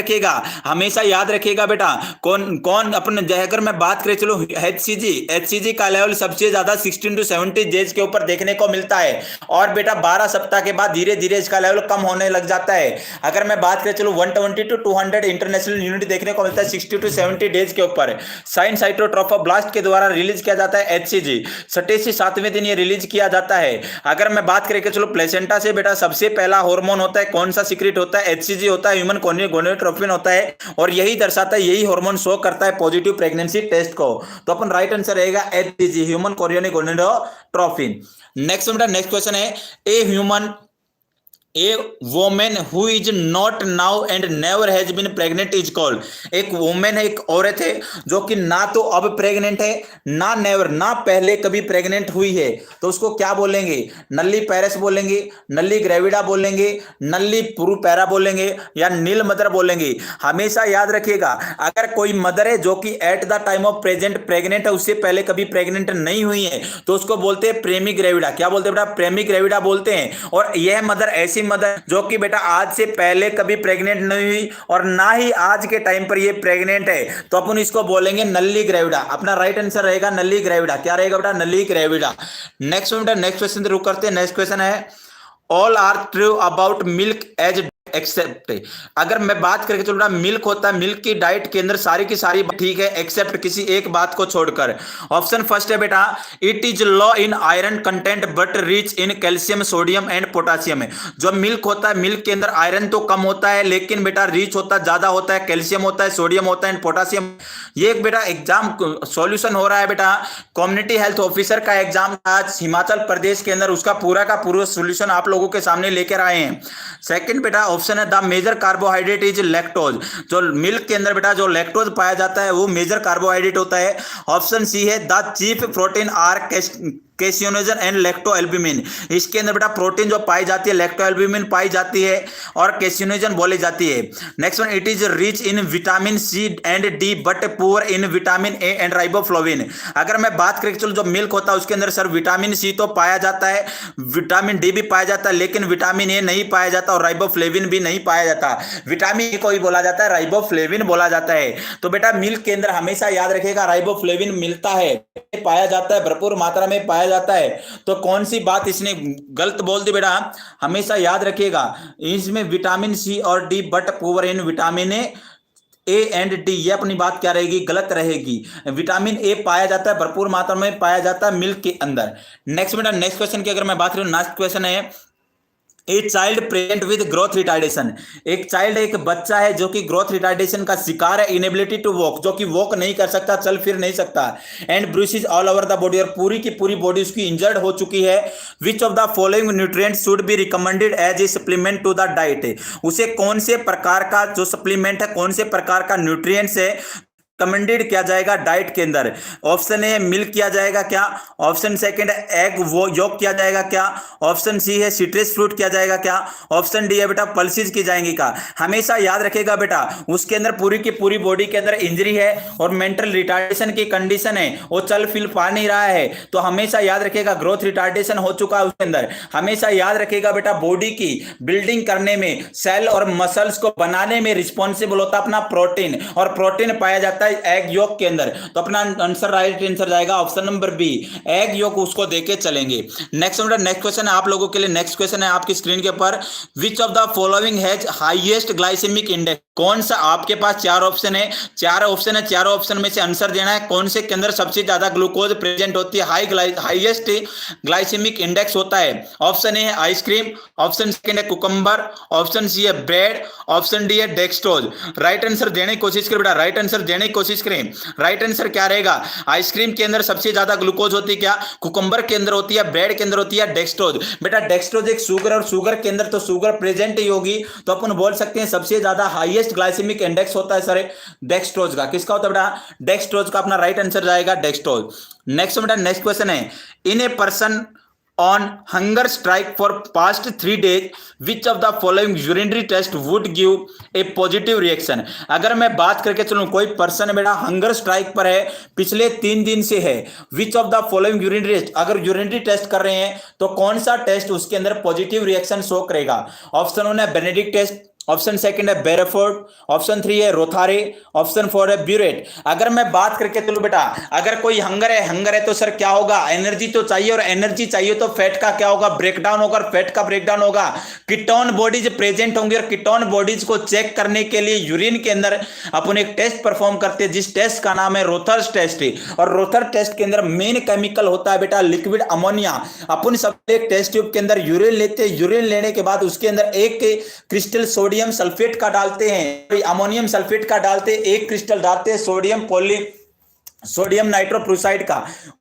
A: रखिएगा बेटा, कौन कौन अपन, अगर मैं बात करें चलो एचसीजी का लेवल सबसे ज्यादा 16 to 70 डेज के ऊपर देखने को मिलता है, और बेटा 12 सप्ताह के बाद धीरे धीरे इसका लेवल कम होने लग जाता है। अगर मैं बात करें चलो 120 to 200 इंटरनेशनल यूनिट देखने को मिलता है 60 to 70 डेज के ऊपर। साइनसाइटोट्रोफोब्लास्ट के द्वारा रिलीज किया जाता है एचसीजी, 6 से 7वें दिन ये रिलीज किया जाता है। अगर मैं बात करें कि चलो प्लेसेंटा से बेटा सबसे पहला हार्मोन होता है, कौन सा सीक्रेट होता है? एचसीजी होता है, ह्यूमन गोनेडोट्रोपिन होता है, और यही दर्शाता है, यही हार्मोन शो करता है पॉजिटिव प्रेगनेंसी टेस्ट को। तो अपन राइट आंसर रहेगा HCG, human chorionic gonadotropin. Next question है, a women who is not now and never has been pregnant is called. एक वोमेन है, एक औरत है जो कि ना तो अब प्रेग्नेंट है, ना नेवर, ना पहले कभी प्रेग्नेंट हुई है, तो उसको क्या बोलेंगे? नल्ली पैरस बोलेंगे, नल्ली ग्रेविडा बोलेंगे, नल्ली पुरुपैरा बोलेंगे, या नील मदर बोलेंगे। हमेशा याद रखिएगा, अगर कोई मदर है जो कि at the time of present pregnant है, उससे पहले कभी प्रेग्नेंट नहीं हुई है, तो उसको बोलते हैं प्रेमी ग्रेविडा। क्या बोलते हैं बेटा? प्रेमी ग्रेविडा बोलते हैं। और यह मदर ऐसी मदर जो कि बेटा आज से पहले कभी प्रेग्नेंट नहीं हुई और ना ही आज के टाइम पर ये प्रेग्नेंट है, तो अपन इसको बोलेंगे नल्ली ग्रेविडा। अपना राइट आंसर रहेगा नल्ली ग्रेविडा। क्या रहेगा बेटा? नल्ली ग्रेविडा। नेक्स्ट क्वेश्चन शुरू करते हैं। नेक्स्ट क्वेश्चन है, all are true about milk as except. अगर मैं बात करके चलो, मिल्क होता है, मिल्क की डाइट के अंदर सारी की सारी ठीक है, एक्सेप्ट किसी एक बात को छोड़कर। ऑप्शन फर्स्ट है बेटा, it is low in iron content but rich in calcium, sodium and potassium है। जो मिल्क होता है, मिल्क के अंदर आयरन तो कम होता है, लेकिन बेटा रिच होता है, ज्यादा होता है, कैल्शियम होता है, सोडियम होता है एंड पोटासियम। ये एक बेटा एग्जाम सॉल्यूशन हो रहा है बेटा, कम्युनिटी हेल्थ ऑफिसर का एग्जाम आज हिमाचल प्रदेश के अंदर, उसका पूरा का पूरा सॉल्यूशन आप लोगों के सामने लेकर आए हैं। सेकंड बेटा ऑप्शन है, the major carbohydrate is lactose. जो मिल्क के अंदर बेटा जो लैक्टोज पाया जाता है वो मेजर कार्बोहाइड्रेट होता है। ऑप्शन सी है, the chief protein are caseinogen and lactalbumin. इसके अंदर बेटा प्रोटीन जो पाई जाती है, लैक्टोएल्ब्यूमिन पाई जाती है और कैसियोनिन बोली जाती है। Next one, it is rich in vitamin C and D but poor in vitamin A and riboflavin. अगर मैं बात करें चलो, जो मिल्क होता है उसके अंदर सर विटामिन सी तो पाया जाता है, विटामिन डी भी पाया जाता है, लेकिन विटामिन ए नहीं पाया जाता और राइबोफ्लेविन भी नहीं पाया जाता। विटामिन ए को ही बोला जाता है, राइबोफ्लेविन बोला जाता है। तो बेटा मिल्क के अंदर हमेशा याद रखिएगा राइबोफ्लेविन मिलता है, पाया जाता है, भरपूर मात्रा में पाया जाता है। तो कौन सी बात इसने गलत बोल दी बेटा? हमेशा याद रखिएगा, इसमें विटामिन सी और D but poor in vitamin A and D, ये अपनी बात क्या रहेगी? गलत रहेगी। विटामिन ए पाया जाता है, भरपूर मात्रा में पाया जाता है मिल्क के अंदर। नेक्स्ट बेटा नेक्स्ट क्वेश्चन की अगर मैं बात करूं, नेक्स्ट क्वेश्चन है, a child present with growth retardation. एक चाइल्ड, एक बच्चा है जो कि ग्रोथ रिटार्डेशन का शिकार है, इनेबिलिटी टू वॉक, जो कि वॉक नहीं कर सकता, चल फिर नहीं सकता, and bruises all over the body, और पूरी की पूरी बॉडी उसकी इंजर्ड हो चुकी है। Which of the following nutrients should be recommended as a supplement to the diet. उसे कौन से प्रकार का जो सप्लीमेंट है, कौन से प्रकार का न्यूट्रिएंट्स है कमेंडेड किया जाएगा डाइट के अंदर? ऑप्शन ए मिल्क किया जाएगा क्या? ऑप्शन सेकंड एग वो योग किया जाएगा क्या? ऑप्शन सी है सिट्रस फ्रूट किया जाएगा क्या? ऑप्शन डी है बेटा पल्सेस की जाएंगी क्या? हमेशा याद रखेगा बेटा, उसके अंदर पूरी की पूरी बॉडी के अंदर इंजरी है और मेंटल रिटार्डेशन की कंडीशन है, वो चल फिर पा नहीं रहा है, तो हमेशा याद रखेगा ग्रोथ रिटार्डेशन हो चुका है उसके अंदर। हमेशा याद रखेगा बेटा, बॉडी की बिल्डिंग करने में, सेल और मसल्स को बनाने में रिस्पॉन्सिबल होता अपना प्रोटीन, और प्रोटीन पाया जाता एग योग के अंदर। तो अपना आंसर राइट आंसर जाएगा option number B, egg yolk उसको देके चलेंगे। नेक्स्ट क्वेश्चन है आप लोगों के लिए, नेक्स्ट क्वेश्चन है आपकी स्क्रीन के ऊपर, which of the following has highest glycemic index. कौन सा, आपके पास चार ऑप्शन है, चारों ऑप्शन में से आंसर देना है, कौन से के अंदर सबसे ज्यादा ग्लूकोज प्रेजेंट होती है, हाईएस्ट ग्लाइसेमिक इंडेक्स होता है। ऑप्शन ए है आइसक्रीम, ऑप्शन सेकंड है कुकम्बर, ऑप्शन सी है ब्रेड, ऑप्शन डी है डेक्सट्रोज। राइट आंसर देने की कोशिश करें बेटा, राइट आंसर देने की कोशिश करें। राइट आंसर क्या रहेगा? आइसक्रीम के अंदर सबसे ज्यादा ग्लूकोज होती है क्या? कुकम्बर के अंदर होती है, ब्रेड के अंदर होती है डेक्सट्रोज। बेटा डेक्सट्रोज एक शुगर, और शुगर के अंदर तो शुगर प्रेजेंट ही होगी, तो अपन बोल सकते हैं सबसे ज्यादा हाईएस्ट ग्लाइसेमिक इंडेक्स होता है सर डेक्सट्रोज का। किसका होता है बेटा? डेक्सट्रोज का। अपना राइट आंसर जाएगा डेक्सट्रोज। नेक्स्ट बेटा नेक्स्ट क्वेश्चन है, in a person on hunger strike for past 3 days, which of the following urinary test would give a positive reaction? अगर मैं बात करके चलूं, कोई पर्सन बेटा हंगर स्ट्राइक पर है, पिछले 3 दिन से है, which of the following urinary test, अगर यूरिनरी टेस्ट कर रहे हैं तो कौन सा टेस्ट उसके अंदर पॉजिटिव रिएक्शन शो करेगा? ऑप्शन 1 है बेनेडिक्ट टेस्ट, ऑप्शन सेकंड है बेरेफोर्ड, ऑप्शन 3 है रोथारे, ऑप्शन 4 है ब्यूरेट। अगर मैं बात करके चलूं बेटा, अगर कोई हंगर है तो सर क्या होगा? एनर्जी तो चाहिए, और एनर्जी चाहिए तो फैट का क्या होगा? ब्रेकडाउन होगा, और फैट का ब्रेकडाउन होगा, कीटोन बॉडीज प्रेजेंट होंगे, और कीटोन बॉडीज को चेक करने के लिए यूरिन के अंदर अपन एक टेस्ट परफॉर्म करते हैं, जिस टेस्ट का नाम है रोथर्स टेस्ट। और रोथर टेस्ट के अंदर मेन केमिकल होता है बेटा लिक्विड अमोनिया। अपन सब एक टेस्ट ट्यूब के अंदर यूरिन लेते हैं, यूरिन लेने के बाद उसके अंदर एक क्रिस्टल सोडियम सल्फेट का डालते हैं, अमोनियम सल्फेट का डालते हैं, एक क्रिस्टल डालते हैं सोडियम नाइट्रोप्रोसाइड का,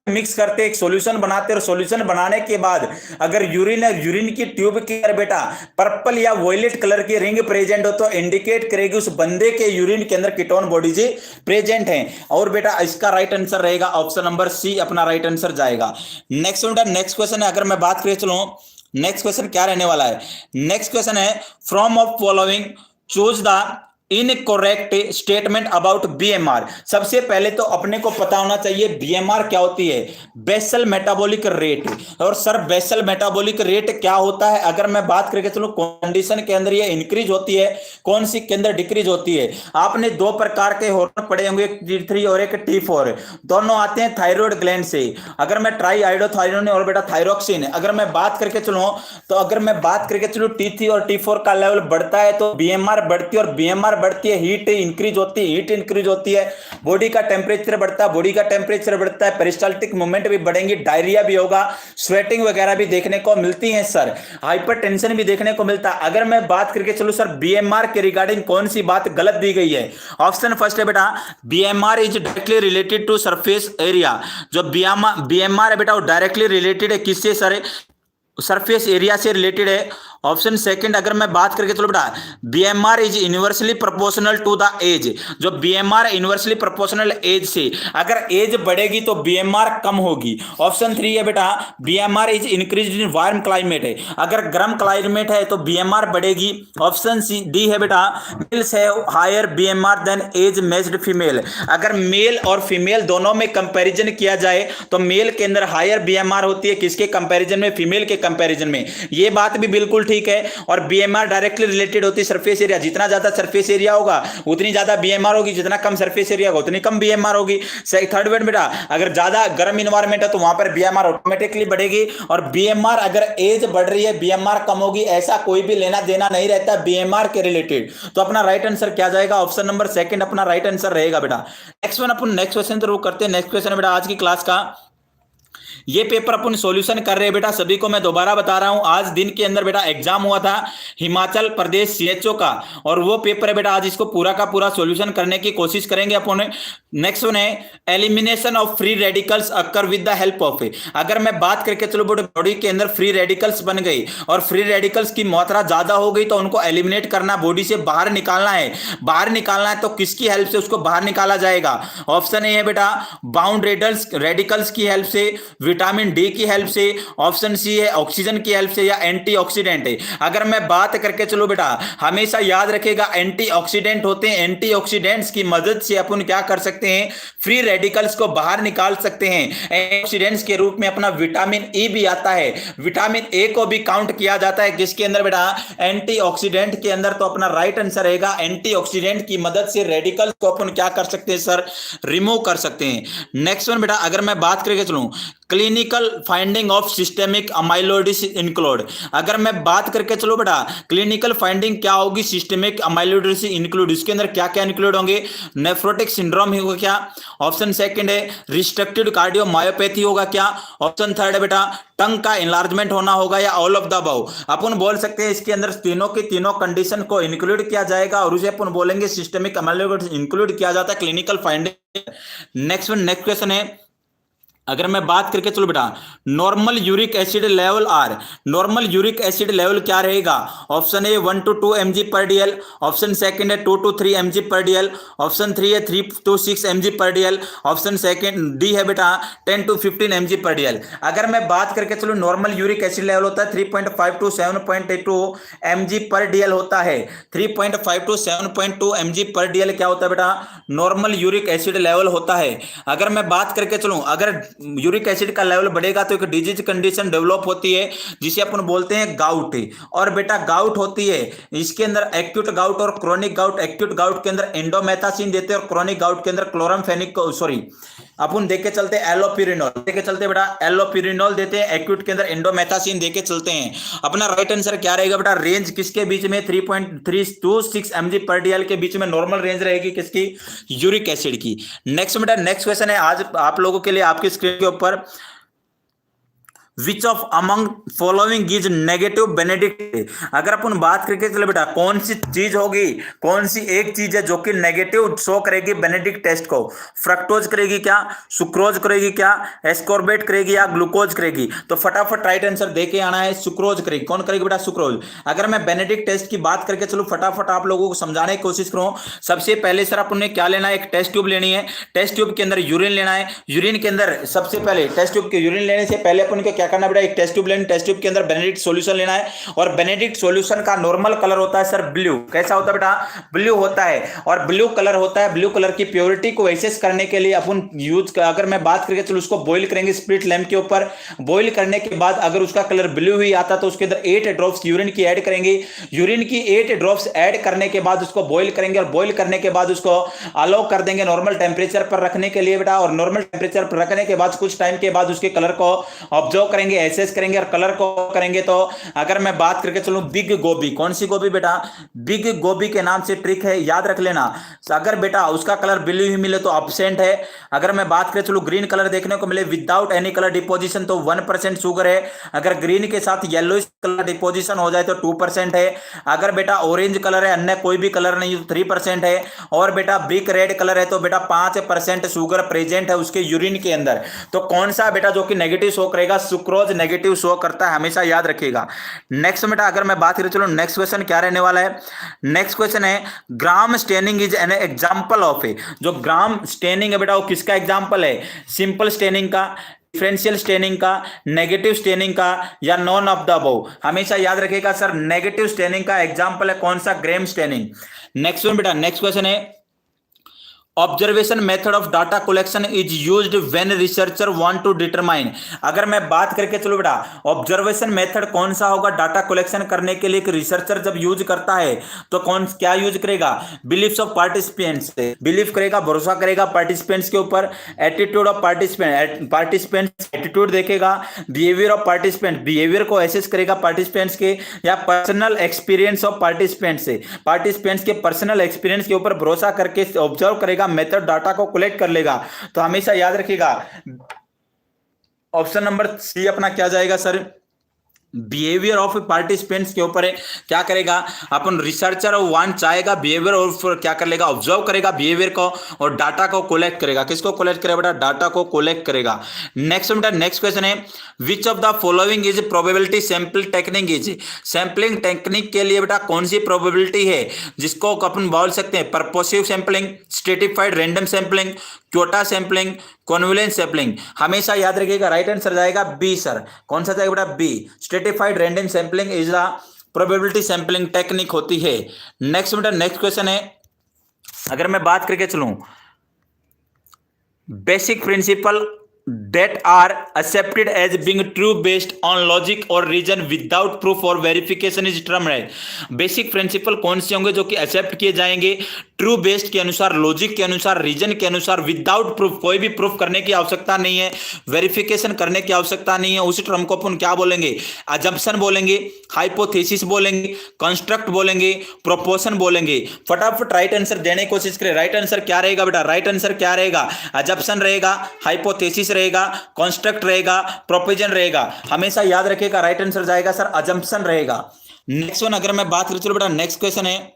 A: मिक्स करते एक सॉल्यूशन बनाते हैं, और सॉल्यूशन बनाने के बाद अगर यूरिन की ट्यूब के अंदर बेटा पर्पल या वॉयलेट कलर की रिंग प्रेजेंट हो तो इंडिकेट करेगी उस बंदे के यूरिन के अंदर कीटोन बॉडीज प्रेजेंट हैं। और बेटा इसका राइट आंसर रहेगा ऑप्शन नंबर सी, अपना राइट आंसर जाएगा। नेक्स्ट क्वेश्चन है, अगर मैं बात करें चलो नेक्स्ट क्वेश्चन क्या रहने वाला है। नेक्स्ट क्वेश्चन है, from of following choose the incorrect statement about BMR. सबसे पहले तो अपने को पता होना चाहिए बीएमआर क्या होती है, बेसल मेटाबॉलिक रेट। और सर बेसल मेटाबॉलिक रेट क्या होता है? अगर मैं बात करके चलो कंडीशन के अंदर ये इंक्रीज होती है, कौन सी के अंदर डिक्रीज होती है? आपने 2 प्रकार के हार्मोन पढ़े होंगे, एक T3 और एक T4, दोनों आते हैं थायराइड ग्लैंड से। अगर मैं ट्राई आइडोथायरोन और बेटा थायरोक्सिन, अगर मैं बात करके चलूं तो अगर मैं बात करके चलूं T3 और T4 का लेवल बढ़ता है तो बीएमआर बढ़ती है, और बीएमआर बढ़ती है, हीट इंक्रीज होती है, बॉडी का टेम्परेचर बढ़ता है, पेरिस्टाल्टिक मूवमेंट भी बढ़ेंगी, डायरिया भी होगा, स्वेटिंग वगैरह भी देखने को मिलती है सर, हाइपरटेंशन भी देखने को मिलता है। अगर मैं बात करके चलूं सर बीएमआर के रिगार्डिंग कौन सी बात गलत दी गई है? ऑप्शन फर्स्ट है बेटा BMR is directly related to surface area. जो बीएमआर है बेटा वो डायरेक्टली रिलेटेड है किससे सर? सरफेस एरिया से रिलेटेड है। ऑप्शन सेकंड अगर मैं बात करके चलो बेटा BMR is inversely proportional to the age. जो बीएमआर इनवर्सली प्रोपोर्शनल एज से, अगर एज बढ़ेगी तो बीएमआर कम होगी। ऑप्शन 3 है बेटा BMR is increased in warm climate है, अगर गर्म क्लाइमेट है तो बीएमआर बढ़ेगी। ऑप्शन डी है बेटा males have higher BMR than age matched female. अगर मेल और फीमेल दोनों में कंपैरिजन किया जाए तो मेल के अंदर हायर बीएमआर होती है, किसके कंपैरिजन में? फीमेल के कंपैरिजन में। ये बात भी बिल्कुल ठीक है। और बीएमआर डायरेक्टली रिलेटेड होती है सरफेस एरिया, जितना ज्यादा सरफेस एरिया होगा उतनी ज्यादा बीएमआर होगी, जितना कम सरफेस एरिया होगा उतनी कम बीएमआर होगी। थर्ड वन बेटा अगर ज्यादा गर्म इन्वायरमेंट है तो वहां पर बीएमआर ऑटोमेटिकली बढ़ेगी, और बीएमआर अगर एज बढ़ रही है बीएमआर कम होगी, ऐसा कोई भी लेना देना नहीं रहता बीएमआर के रिलेटेड। तो अपना राइट आंसर क्या जाएगा? ऑप्शन नंबर सेकंड अपना राइट आंसर रहेगा बेटा। नेक्स्ट वन अपन नेक्स्ट क्वेश्चन तो करते हैं। नेक्स्ट क्वेश्चन बेटा आज की क्लास का ये पेपर अपन सॉल्यूशन कर रहे हैं बेटा, सभी को मैं दोबारा बता रहा हूं। आज दिन के अंदर बेटा एग्जाम हुआ था हिमाचल प्रदेश सीएचओ का, और वो पेपर है बेटा आज इसको पूरा का पूरा सॉल्यूशन करने की कोशिश करेंगे अपन। नेक्स्ट वन है elimination of free radicals occur with the help of. अगर मैं बात करके चलो बॉडी के अंदर फ्री रेडिकल्स बन गई और फ्री रेडिकल्स की मात्रा ज्यादा हो गई तो उनको एलिमिनेट करना, बॉडी से बाहर निकालना है। बाहर निकालना है तो किसकी हेल्प से उसको बाहर निकाला जाएगा? ऑप्शन ए है बेटा बाउंड रेडिकल्स की हेल्प से, विटामिन डी की हेल्प से, ऑप्शन सी है ऑक्सीजन की हेल्प से, या एंटीऑक्सीडेंट है। अगर मैं बात करके चलो बेटा हमेशा याद रखेगा एंटीऑक्सीडेंट होते हैं, एंटीऑक्सीडेंट्स की मदद से अपन क्या कर सकते हैं? फ्री रेडिकल्स को बाहर निकाल सकते हैं। एंटीऑक्सीडेंट्स के रूप में अपना विटामिन ई भी आता है, विटामिन ए को भी काउंट किया जाता है किसके अंदर बेटा? एंटीऑक्सीडेंट के अंदर। तो अपना राइट आंसर रहेगा एंटीऑक्सीडेंट की मदद से रेडिकल्स को अपन क्या कर सकते हैं सर? रिमूव कर सकते हैं। नेक्स्ट वन बेटा अगर मैं बात करके चलूं clinical finding of systemic amyloidosis include. अगर मैं बात करके चलो बेटा क्लिनिकल फाइंडिंग क्या होगी? Systemic amyloidosis include. इसके अंदर क्या क्या इंक्लूड होंगे? नेफ्रोटिक सिंड्रोम होगा क्या? ऑप्शन सेकंड है रिस्ट्रिक्टेड कार्डियोमायोपैथी होगा क्या? ऑप्शन थर्ड है बेटा टंग का इनलार्जमेंट होना होगा, या ऑल ऑफ द अबव। अपन बोल सकते हैं इसके अंदर तीनों की तीनों कंडीशन को इंक्लूड किया जाएगा और उसे अपन बोलेंगे सिस्टेमिक अमाइलोइडोसिस इंक्लूड किया जाता है क्लिनिकल फाइंडिंग। नेक्स्ट क्वेश्चन है अगर मैं बात करके चलो बेटा, normal uric acid level are, normal uric acid level क्या रहेगा? Option A 1 to 2 mg per DL, option second है 2 to 3 mg per DL, option 3 है 3 to 6 mg per DL, option second D है बेटा 10 to 15 mg पर डीएल। अगर मैं बात करके चलो, नॉर्मल यूरिक एसिड लेवल होता है 3.5 to 7.2 mg पर डीएल होता है। 3.5 to 7.2 mg पर डीएल क्या होता है बेटा? नॉर्मल यूरिक एसिड लेवल होता है। अगर मैं बात करके चलूं, अगर यूरिक एसिड का लेवल बढ़ेगा तो एक डिजीज कंडीशन डेवलप होती है जिसे अपन बोलते हैं गाउट। और बेटा गाउट होती है, इसके अंदर एक्यूट गाउट और क्रोनिक गाउट। एक्यूट गाउट के अंदर एंडोमेथासिन देते हैं और क्रोनिक गाउट के अंदर क्लोरामफेनिक, सॉरी अपन देख के चलते हैं एलोपिरिनोल देख के चलते बेटा, एलोपिरिनोल देते हैं। एक्यूट के अंदर एंडोमेथासिन देके चलते हैं। अपना राइट आंसर क्या रहेगा बेटा? रेंज किसके बीच में? 3.3 to 6 mg पर डीएल के बीच में नॉर्मल रेंज रहेगी किसकी? यूरिक एसिड की। नेक्स्ट बेटा, नेक्स्ट क्वेश्चन है आज आप लोगों के लिए आपकी स्क्रीन के ऊपर, which of among following is negative Benedict. अगर अपन बात करके चले बेटा, कौन सी चीज होगी, कौन सी एक चीज है जो कि नेगेटिव शो करेगी बेनेडिक्ट टेस्ट को? फ्रक्टोज करेगी क्या, सुक्रोज करेगी क्या, एस्कॉर्बेट करेगी या ग्लूकोज करेगी? तो फटाफट राइट आंसर देके आना है, सुक्रोज करेगी। कौन करेगी बेटा? सुक्रोज। अगर मैं बेनेडिक्ट टेस्ट की बात करके चलो, फटाफट आप लोगों को समझाने की कोशिश करूं। सबसे पहले सर अपन ने क्या लेना है? एक टेस्ट ट्यूब लेनी है। टेस्ट ट्यूब के अंदर यूरिन लेना है। यूरिन के अंदर सबसे पहले टेस्ट ट्यूब के यूरिन लेने से पहले अपन को क्या करना बेटा? एक टेस्ट ट्यूब लेनी, टेस्ट ट्यूब के अंदर बेनेडिक्ट सॉल्यूशन लेना है। और बेनेडिक्ट सॉल्यूशन का नॉर्मल कलर होता है सर ब्लू। कैसा होता है बेटा? ब्लू होता है। और ब्लू कलर होता है, ब्लू कलर की प्योरिटी को एसेस करने के लिए अपन यूज, अगर मैं बात करके चलो, उसको बॉईल करेंगे स्प्लिट लैंप के ऊपर। बॉईल करने के बाद अगर उसका कलर ब्लू ही आता तो उसके अंदर 8 ड्रॉप्स यूरिन की ऐड करेंगे। यूरिन की 8 ड्रॉप्स ऐड करने के बाद उसको बॉईल करेंगे और बॉईल करने के बाद उसको अलाउ कर देंगे नॉर्मल टेम्परेचर पर रखने के लिए बेटा। और नॉर्मल टेम्परेचर पर रखने के बाद कुछ टाइम के बाद उसके कलर को ऑब्जर्व करेंगे, एसेस करेंगे और कलर को करेंगे। तो अगर मैं बात करके चलूं, बिग गोभी, कौन सी गोभी बेटा? बिग गोभी के नाम से ट्रिक है, याद रख लेना। अगर बेटा उसका कलर ब्लू ही मिले तो एब्सेंट है। अगर मैं बात करें चलो, ग्रीन कलर देखने को मिले विदाउट एनी कलर डिपोजिशन तो 1% शुगर है। अगर ग्रीन के साथ येलो कलर डिपोजिशन हो जाए तो 2% है। अगर बेटा ऑरेंज कलर है, अन्य कोई भी कलर नहीं, 3% है। और बेटा ब्रिक रेड कलर है तो बेटा 5% शुगर प्रेजेंट है उसके यूरिन के अंदर। तो कौन सा बेटा जो कि नेगेटिव शो करेगा? सुक्रोज नेगेटिव शो करता है, हमेशा याद रखिएगा। नेक्स्ट बेटा अगर मैं बात करें, चलो नेक्स्ट क्वेश्चन क्या रहने वाला है? नेक्स्ट क्वेश्चन है, Gram staining is an example of a. जो ग्राम स्टेनिंग है बेटा वो किसका एग्जांपल है? सिंपल स्टेनिंग का, डिफरेंशियल स्टेनिंग का, नेगेटिव स्टेनिंग का, या नॉन ऑफ द अबव? हमेशा याद रखिएगा सर, नेगेटिव स्टेनिंग का एग्जांपल है कौन सा? Gram staining. नेक्स्ट वन बेटा, नेक्स्ट क्वेश्चन है, observation method of data collection is used when researcher want to determine. अगर मैं बात करके चलो बेटा, ऑब्जर्वेशन मेथड कौन सा होगा डाटा कलेक्शन करने के लिए? एक रिसर्चर जब यूज करता है तो कौन क्या यूज करेगा? बिलीफ्स ऑफ पार्टिसिपेंट्स, बिलीफ करेगा, भरोसा करेगा पार्टिसिपेंट्स के ऊपर। Attitude of participant, participants attitude देखेगा। बिहेवियर ऑफ पार्टिसिपेंट, बिहेवियर को एसेस करेगा पार्टिसिपेंट्स के। या पर्सनल एक्सपीरियंस ऑफ पार्टिसिपेंट्स से, पार्टिसिपेंट्स के पर्सनल एक्सपीरियंस के ऊपर भरोसा करके ऑब्जर्व करेगा, मेथड डाटा को कलेक्ट कर लेगा। तो हमेशा याद रखिएगा ऑप्शन नंबर सी अपना क्या जाएगा सर? बिहेवियर ऑफ पार्टिसिपेंट्स के ऊपर है। क्या करेगा अपन? रिसर्चर वन चाहेगा बिहेवियर और क्या कर लेगा? ऑब्जर्व करेगा बिहेवियर को और डाटा को कलेक्ट करेगा। किसको कलेक्ट करेगा बेटा? डाटा को कलेक्ट करेगा। नेक्स्ट बेटा, नेक्स्ट क्वेश्चन है, which of the following is probability sample technique is. Sampling technique के लिए बेटा कौन सी प्रोबेबिलिटी है जिसको अपन बोल सकते हैं? Purposive sampling, stratified random sampling, quota sampling, convenience sampling. हमेशा याद रखिएगा राइट आंसर जाएगा बी सर। कौन सा जाएगा बेटा? B. Stratified random sampling is the probability sampling technique होती है। नेक्स्ट बेटा, नेक्स्ट क्वेश्चन है, अगर मैं बात करके चलूं, basic principle that are accepted as being true based on logic or reason without proof or verification is termed है। बेसिक प्रिंसिपल कौन से होंगे जो कि एक्सेप्ट किए जाएंगे ट्रू बेस्ड के अनुसार, लॉजिक के अनुसार, रीजन के अनुसार, विदाउट प्रूफ, कोई भी प्रूफ करने की आवश्यकता नहीं है, वेरिफिकेशन करने की आवश्यकता नहीं है। उसी टर्म को अपन क्या बोलेंगे? अजम्पशन बोलेंगे, हाइपोथेसिस बोलेंगे, कंस्ट्रक्ट बोलेंगे, प्रोपोर्शन बोलेंगे। फटाफट राइट आंसर देने की कोशिश करें। राइट आंसर क्या रहेगा बेटा? राइट आंसर क्या रहेगा? अजम्पशन रहेगा, हाइपोथेसिस रहेगा, कंस्ट्रक्ट रहेगा, प्रोपोजन रहेगा। हमेशा याद रखिएगा राइट आंसर जाएगा सर अजम्पशन रहेगा। नेक्स्ट वन अगर मैं बात करूं, चलो बेटा नेक्स्ट क्वेश्चन है,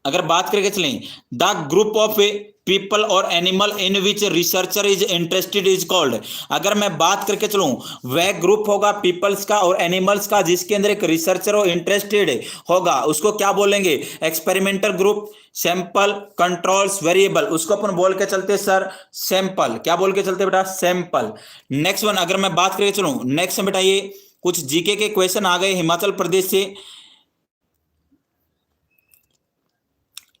A: अगर बात करके चलें, द ग्रुप ऑफ पीपल और animal in which researcher is interested is called. अगर मैं बात करके चलूं, वह ग्रुप होगा पीपल्स का और एनिमल्स का जिसके अंदर एक रिसर्चर और इंटरेस्टेड होगा, उसको क्या बोलेंगे? Experimental group, sample, controls, variable, उसको अपन बोल के चलते सर सैंपल। क्या बोल के चलते बेटा? सैंपल। नेक्स्ट वन अगर मैं बात करके चलूं, नेक्स्ट बेटा ये कुछ जीके के क्वेश्चन आ गए हिमाचल प्रदेश से।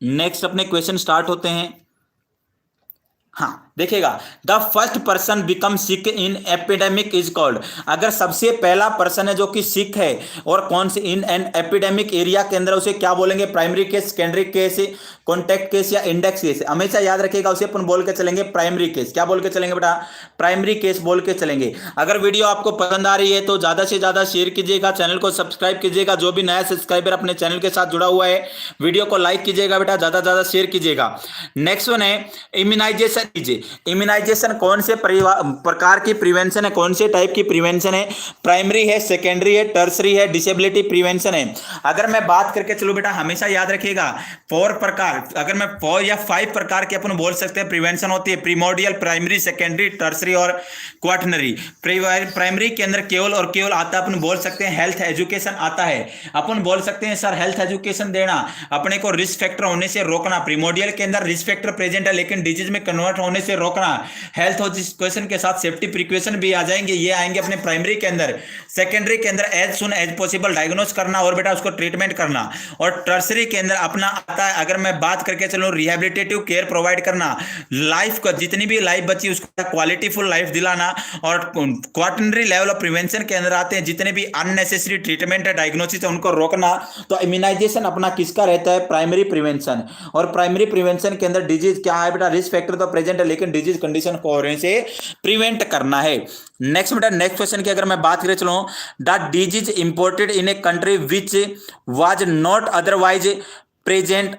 A: नेक्स्ट अपने क्वेश्चन स्टार्ट होते हैं। हाँ देखिएगा, the first person become sick in epidemic is called. अगर सबसे पहला पर्सन है जो कि सिक है और कौन से इन एन एपिडेमिक एरिया के अंदर, उसे क्या बोलेंगे? Primary case, secondary case, contact case या इंडेक्स केस। हमेशा याद रखिएगा उसे अपन बोल के चलेंगे प्राइमरी केस। क्या बोल के चलेंगे बेटा? प्राइमरी केस बोल के चलेंगे। अगर वीडियो आपको पसंद आ रही है तो ज्यादा से ज्यादा शेयर कीजिएगा, चैनल को सब्सक्राइब कीजिएगा। जो भी नया सब्सक्राइबर अपने चैनल के साथ जुड़ा हुआ है, वीडियो को लाइक कीजिएगा बेटा, ज्यादा से ज्यादा शेयर कीजिएगा। नेक्स्ट वन है इम्यूनाइजेशन। इम्यूनाइजेशन कौन से प्रकार की प्रिवेंशन है, कौन से टाइप की प्रिवेंशन है? प्राइमरी है, सेकेंडरी है, टर्सरी है, डिसेबिलिटी प्रिवेंशन है। अगर मैं बात करके चलो बेटा, हमेशा याद रखिएगा 4 प्रकार, अगर मैं 4 या 5 प्रकार के अपन बोल सकते हैं प्रिवेंशन होती है। प्रीमोडियल, प्राइमरी, सेकेंडरी, टर्सरी और क्वाटनरी। प्राइमरी के अंदर केवल और केवल आता है, अपन बोल सकते हैं हेल्थ एजुकेशन आता है। अपन बोल सकते हैं सर हेल्थ एजुकेशन देना, अपने को रिस्क फैक्टर होने से रोकना। प्रीमोडियल के अंदर रिस्क फैक्टर प्रेजेंट है लेकिन डिजीज में कन्वर्ट होने से रोकना। हेल्थ एजुकेशन के साथ सेफ्टी प्रिकॉशन भी आ जाएंगे, ये आएंगे अपने प्राइमरी के अंदर। सेकेंडरी के अंदर as soon as possible diagnose करना और बेटा उसको ट्रीटमेंट करना। और टर्सरी के अंदर अपना आता है, अगर मैं बात करके चलूं, रिहेबिलिटेटिव केयर प्रोवाइड करना, लाइफ का जितनी भी लाइफ बची उसको क्वालिटीफुल लाइफ दिलाना। और क्वाटरनरी लेवल ऑफ प्रिवेंशन के अंदर आते हैं जितने भी अननेसेसरी ट्रीटमेंट है, डायग्नोसिस है, उनको रोकना। तो इम्यूनाइजेशन अपना किसका रहता है? Primary prevention. और प्राइमरी प्रिवेंशन के अंदर डिजीज क्या है बेटा? रिस्क फैक्टर तो प्रेजेंट है लेकिन डिजीज कंडीशन को होने से प्रिवेंट करना है। नेक्स्ट बेटा, नेक्स्ट क्वेश्चन की अगर मैं बात करें चलो, the disease imported in a country which was not otherwise present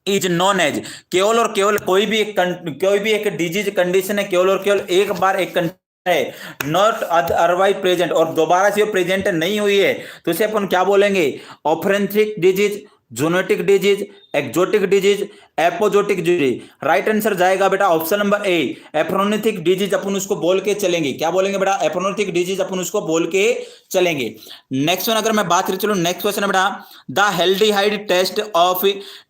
A: is known as. केवल और केवल कोई भी एक डिजीज कंडीशन है, केवल और केवल एक बार एक है, नॉट अदरवाइज प्रेजेंट, और दोबारा से प्रेजेंट नहीं हुई है तो इसे अपन क्या बोलेंगे? Anthroponotic disease, zoonotic disease, exotic disease, epizootic disease. Right answer जाएगा बेटा option number A, anthroponotic disease अपन उसको बोल के चलेंगे। क्या बोलेंगे बेटा? एप्रोनिथिक डिजीज अपन उसको बोल के चलेंगे। नेक्स्ट वन अगर मैं बात करूं, चलो नेक्स्ट क्वेश्चन है बेटा, the aldehyde test of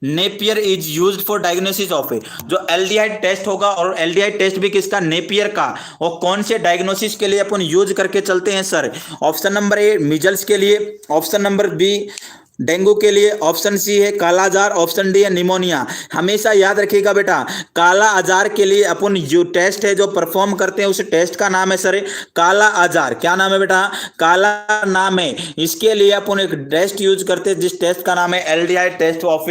A: Napier is used for diagnosis of. जो एल्डिहाइड टेस्ट होगा, और एल्डिहाइड टेस्ट भी किसका? नेपियर का, और कौन से डायग्नोसिस के लिए अपन यूज करके चलते हैं सर? ऑप्शन नंबर ए मिजल्स के लिए, ऑप्शन नंबर बी डेंगू के लिए, ऑप्शन सी है काला आजार, ऑप्शन डी है निमोनिया। हमेशा याद रखिएगा बेटा, काला आजार के लिए अपन जो टेस्ट है जो परफॉर्म करते हैं उस टेस्ट का नाम है सर काला आजार। क्या नाम है बेटा? काला नाम है। इसके लिए अपन एक टेस्ट यूज करते हैं जिस टेस्ट का नाम है एल्डिहाइड टेस्ट ऑफ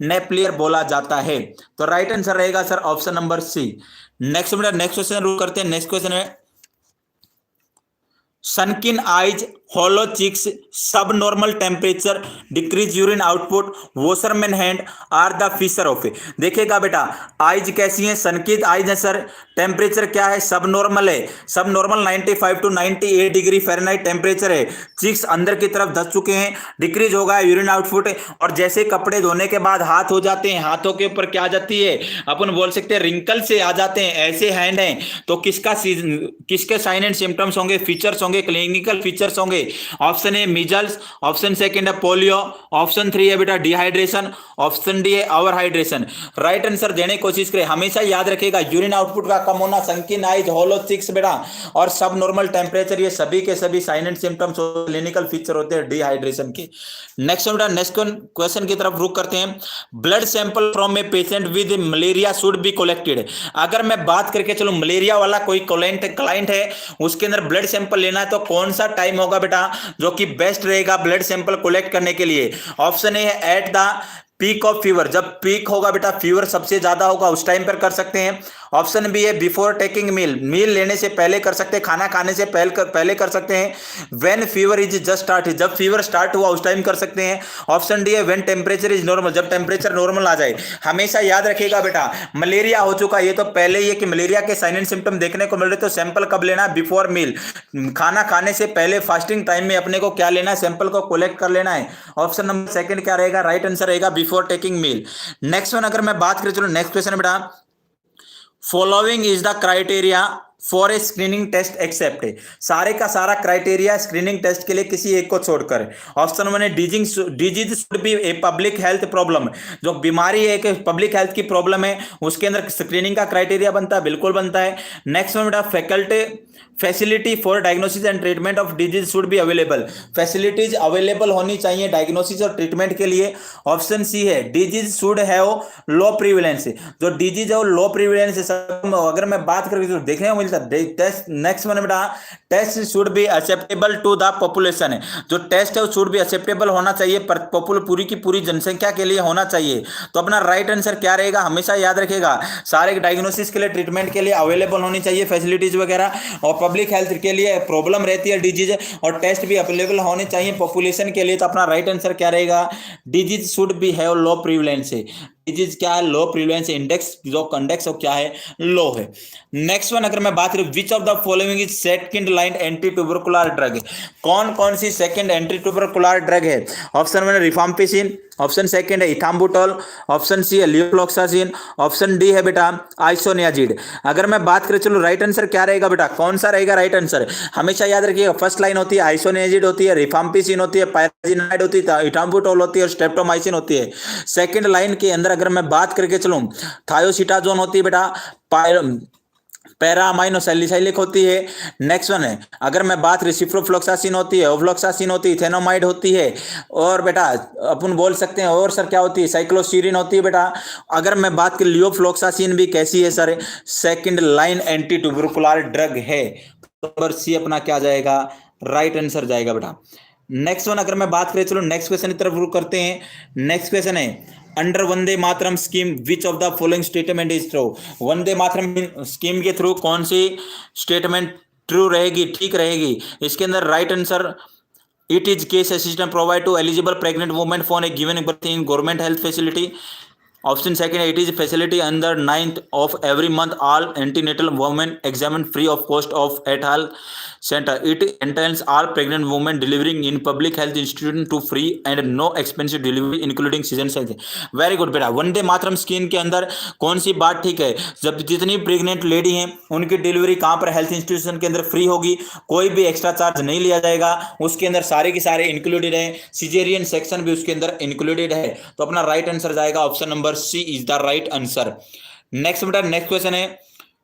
A: नेपियर बोला जाता है। तो राइट आंसर रहेगा sir option number C. Next बेटा, नेक्स्ट क्वेश्चन रूल करते हैं। नेक्स्ट क्वेश्चन है, sunken eyes, hollow cheeks, subnormal temperature, decreased urine output, washerman hand are the feature of। देखिएगा बेटा, आइज कैसी है? सनकिन आइज है सर। टेम्परेचर क्या है? सब नॉर्मल है। सब normal 95 to 98 degree Fahrenheit temperature है। चिक्स अंदर की तरफ धस चुके हैं, डिक्रीज हो गया यूरिन आउटपुट। और जैसे कपड़े धोने के बाद हाथ हो जाते हैं, हाथों के ऊपर क्या आ जाती है? अपन बोल सकते हैं रिंकल से आ जाते हैं, ऐसे हैंड हैं। तो किसके साइन एंड सिम्टम्स होंगे? फीचर्स होंगे, क्लिनिकल फीचर्स होंगे। Option A measles, option second है पोलियो, ऑप्शन 3 है बेटा डिहाइड्रेशन, ऑप्शन डी है ओवर हाइड्रेशन। राइट आंसर देने की कोशिश करें। हमेशा याद रखिएगा यूरिन आउटपुट का कम होना, संकीन आइज, होलो चिक्स बेटा, और सब नॉर्मल टेम्परेचर, ये सभी के सभी sign and symptoms clinical feature होते हैं डिहाइड्रेशन के। नेक्स्ट बेटा, नेक्स्ट क्वेश्चन की तरफ रुक करते हैं। Blood sample from a patient with malaria should be collected. अगर मैं बात करके चलो मलेरिया वाला कोई क्लाइंट है, उसके अंदर ब्लड सैंपल लेना है तो कौन सा टाइम होगा बेटा जो कि बेस्ट रहेगा ब्लड सैंपल कलेक्ट करने के लिए? ऑप्शन ए है at the peak of fever. जब पीक होगा बेटा, फीवर सबसे ज्यादा होगा, उस टाइम पर कर सकते हैं। ऑप्शन बी है बिफोर टेकिंग मील लेने से पहले कर सकते हैं, खाना खाने से पहले कर सकते हैं। When fever is just start, जब फीवर स्टार्ट हुआ उस टाइम कर सकते हैं। ऑप्शन डी है व्हेन टेम्परेचर इज नॉर्मल, जब टेम्परेचर नॉर्मल आ जाए। हमेशा याद रखिएगा बेटा, मलेरिया हो चुका ये तो पहले ही है कि मलेरिया के साइन एंड सिम्टम देखने को मिल रहे, तो सैंपल कब लेना है? बिफोर मील, खाना खाने से पहले फास्टिंग टाइम में अपने को क्या लेना है? सैंपल को कलेक्ट कर लेना है। ऑप्शन नंबर सेकंड क्या रहेगा? राइट आंसर रहेगा before taking meal. Next one अगर मैं बात करें, चलो नेक्स्ट क्वेश्चन है बेटा, following is the criteria for a screening test except. सारे का सारा क्राइटेरिया स्क्रीनिंग टेस्ट के लिए किसी एक को छोड़कर। ऑप्शन वन है disease should B a public health problem, जो बीमारी है एक पब्लिक हेल्थ की प्रॉब्लम है, उसके अंदर स्क्रीनिंग का क्राइटेरिया बनता है, बिल्कुल बनता है। नेक्स्ट वन बेटा, faculty facility for diagnosis and treatment of disease should be available, facilities available होनी चाहिए डायग्नोसिस और ट्रीटमेंट के लिए। ऑप्शन सी है डिजीज शुड हैव लो प्रीवेलेंस, जो डिजीज है वो लो प्रीवेलेंस है। अगर मैं बात करूँ तो देखने को मिलता है टेस्ट। नेक्स्ट वन बेटा, test should be acceptable to the population है, जो टेस्ट है वो शुड बी एक्सेप्टेबल होना चाहिए, पूरी की पूरी जनसंख्या के लिए होना चाहिए। तो अपना राइट आंसर क्या रहेगा, हमेशा याद रखिएगा, सारे डायग्नोसिस के लिए ट्रीटमेंट के लिए अवेलेबल होनी चाहिए फैसिलिटीज वगैरह, और पब्लिक हेल्थ के लिए प्रॉब्लम रहती है डिजीज, और टेस्ट भी अवेलेबल होने चाहिए पॉपुलेशन के लिए। तो अपना राइट आंसर क्या रहेगा, disease should be have low prevalence है। डिजीज क्या है, लो प्रीवलेंस इंडेक्स, जो कंडेक्स क्या है, लो है। नेक्स्ट वन अगर मैं बात करूं, विच of the following is second line anti tubercular drug, कौन कौन सी सेकंड एंटी ट्यूबरकुलर ड्रग है। ऑप्शन वन है रिफाम्पिसिन, ऑप्शन सेकंड है इथाम्बुटोल, ऑप्शन सी है लियोफ्लॉक्सासिन, ऑप्शन डी है बेटा आइसोनियाजिड। अगर मैं बात करें, चलो राइट आंसर क्या रहेगा बेटा, कौन सा रहेगा राइट आंसर, हमेशा याद रखिएगा, फर्स्ट लाइन होती है आइसोनियाजिड होती है, रिफाम्पिसिन होती है, पायराजिनाइड होती है, इथाम्बुटोल होती है और स्ट्रेप्टोमाइसिन होती है। सेकंड लाइन के अंदर अगर मैं बात करके चलूं, थायोसिटाजोन होती है बेटा, पैरामाइनोसैलिसाइलिक होती है। नेक्स्ट वन है अगर मैं बात करूं, सिप्रोफ्लोक्सासिन होती है, ओफ्लोक्सासिन होती है, इथेनोमाइड होती है, और बेटा अपन बोल सकते हैं और सर क्या होती है, साइक्लोसीरिन होती है बेटा। अगर मैं बात करूं लियोफ्लोक्सासिन भी कैसी है sir, second line anti tubercular drug है। नंबर सी अपना क्या जाएगा, राइट आंसर जाएगा बेटा। नेक्स्ट वन अगर मैं बात करें, चलो नेक्स्ट क्वेश्चन की तरफ रुक करते हैं। नेक्स्ट क्वेश्चन है, under Vande Mataram scheme which of the following statement is true. Vande Mataram scheme के थ्रू कौन सी स्टेटमेंट ट्रू रहेगी, ठीक रहेगी। इसके अंदर right answer, it is case assistant provide to eligible pregnant women for a given birth in government health facility. Option second, it is facility under 9th of every month all antenatal women examined free of cost of at health center. It entails all pregnant women delivering in public health institution to free and no expensive delivery including season size. Very good बेटा, वंदे Mataram scheme के अंदर कौन सी बात ठीक है, जब जितनी pregnant lady हैं उनकी डिलीवरी कहाँ पर, हेल्थ इंस्टीट्यूशन के अंदर फ्री होगी, कोई भी एक्स्ट्रा चार्ज नहीं लिया जाएगा, उसके अंदर सारे के सारे इंक्लूडेड है, सिजेरियन सेक्शन भी उसके अंदर इंक्लूडेड है। तो अपना राइट आंसर जाएगा option number C is the right answer. Next बेटा, नेक्स्ट क्वेश्चन है,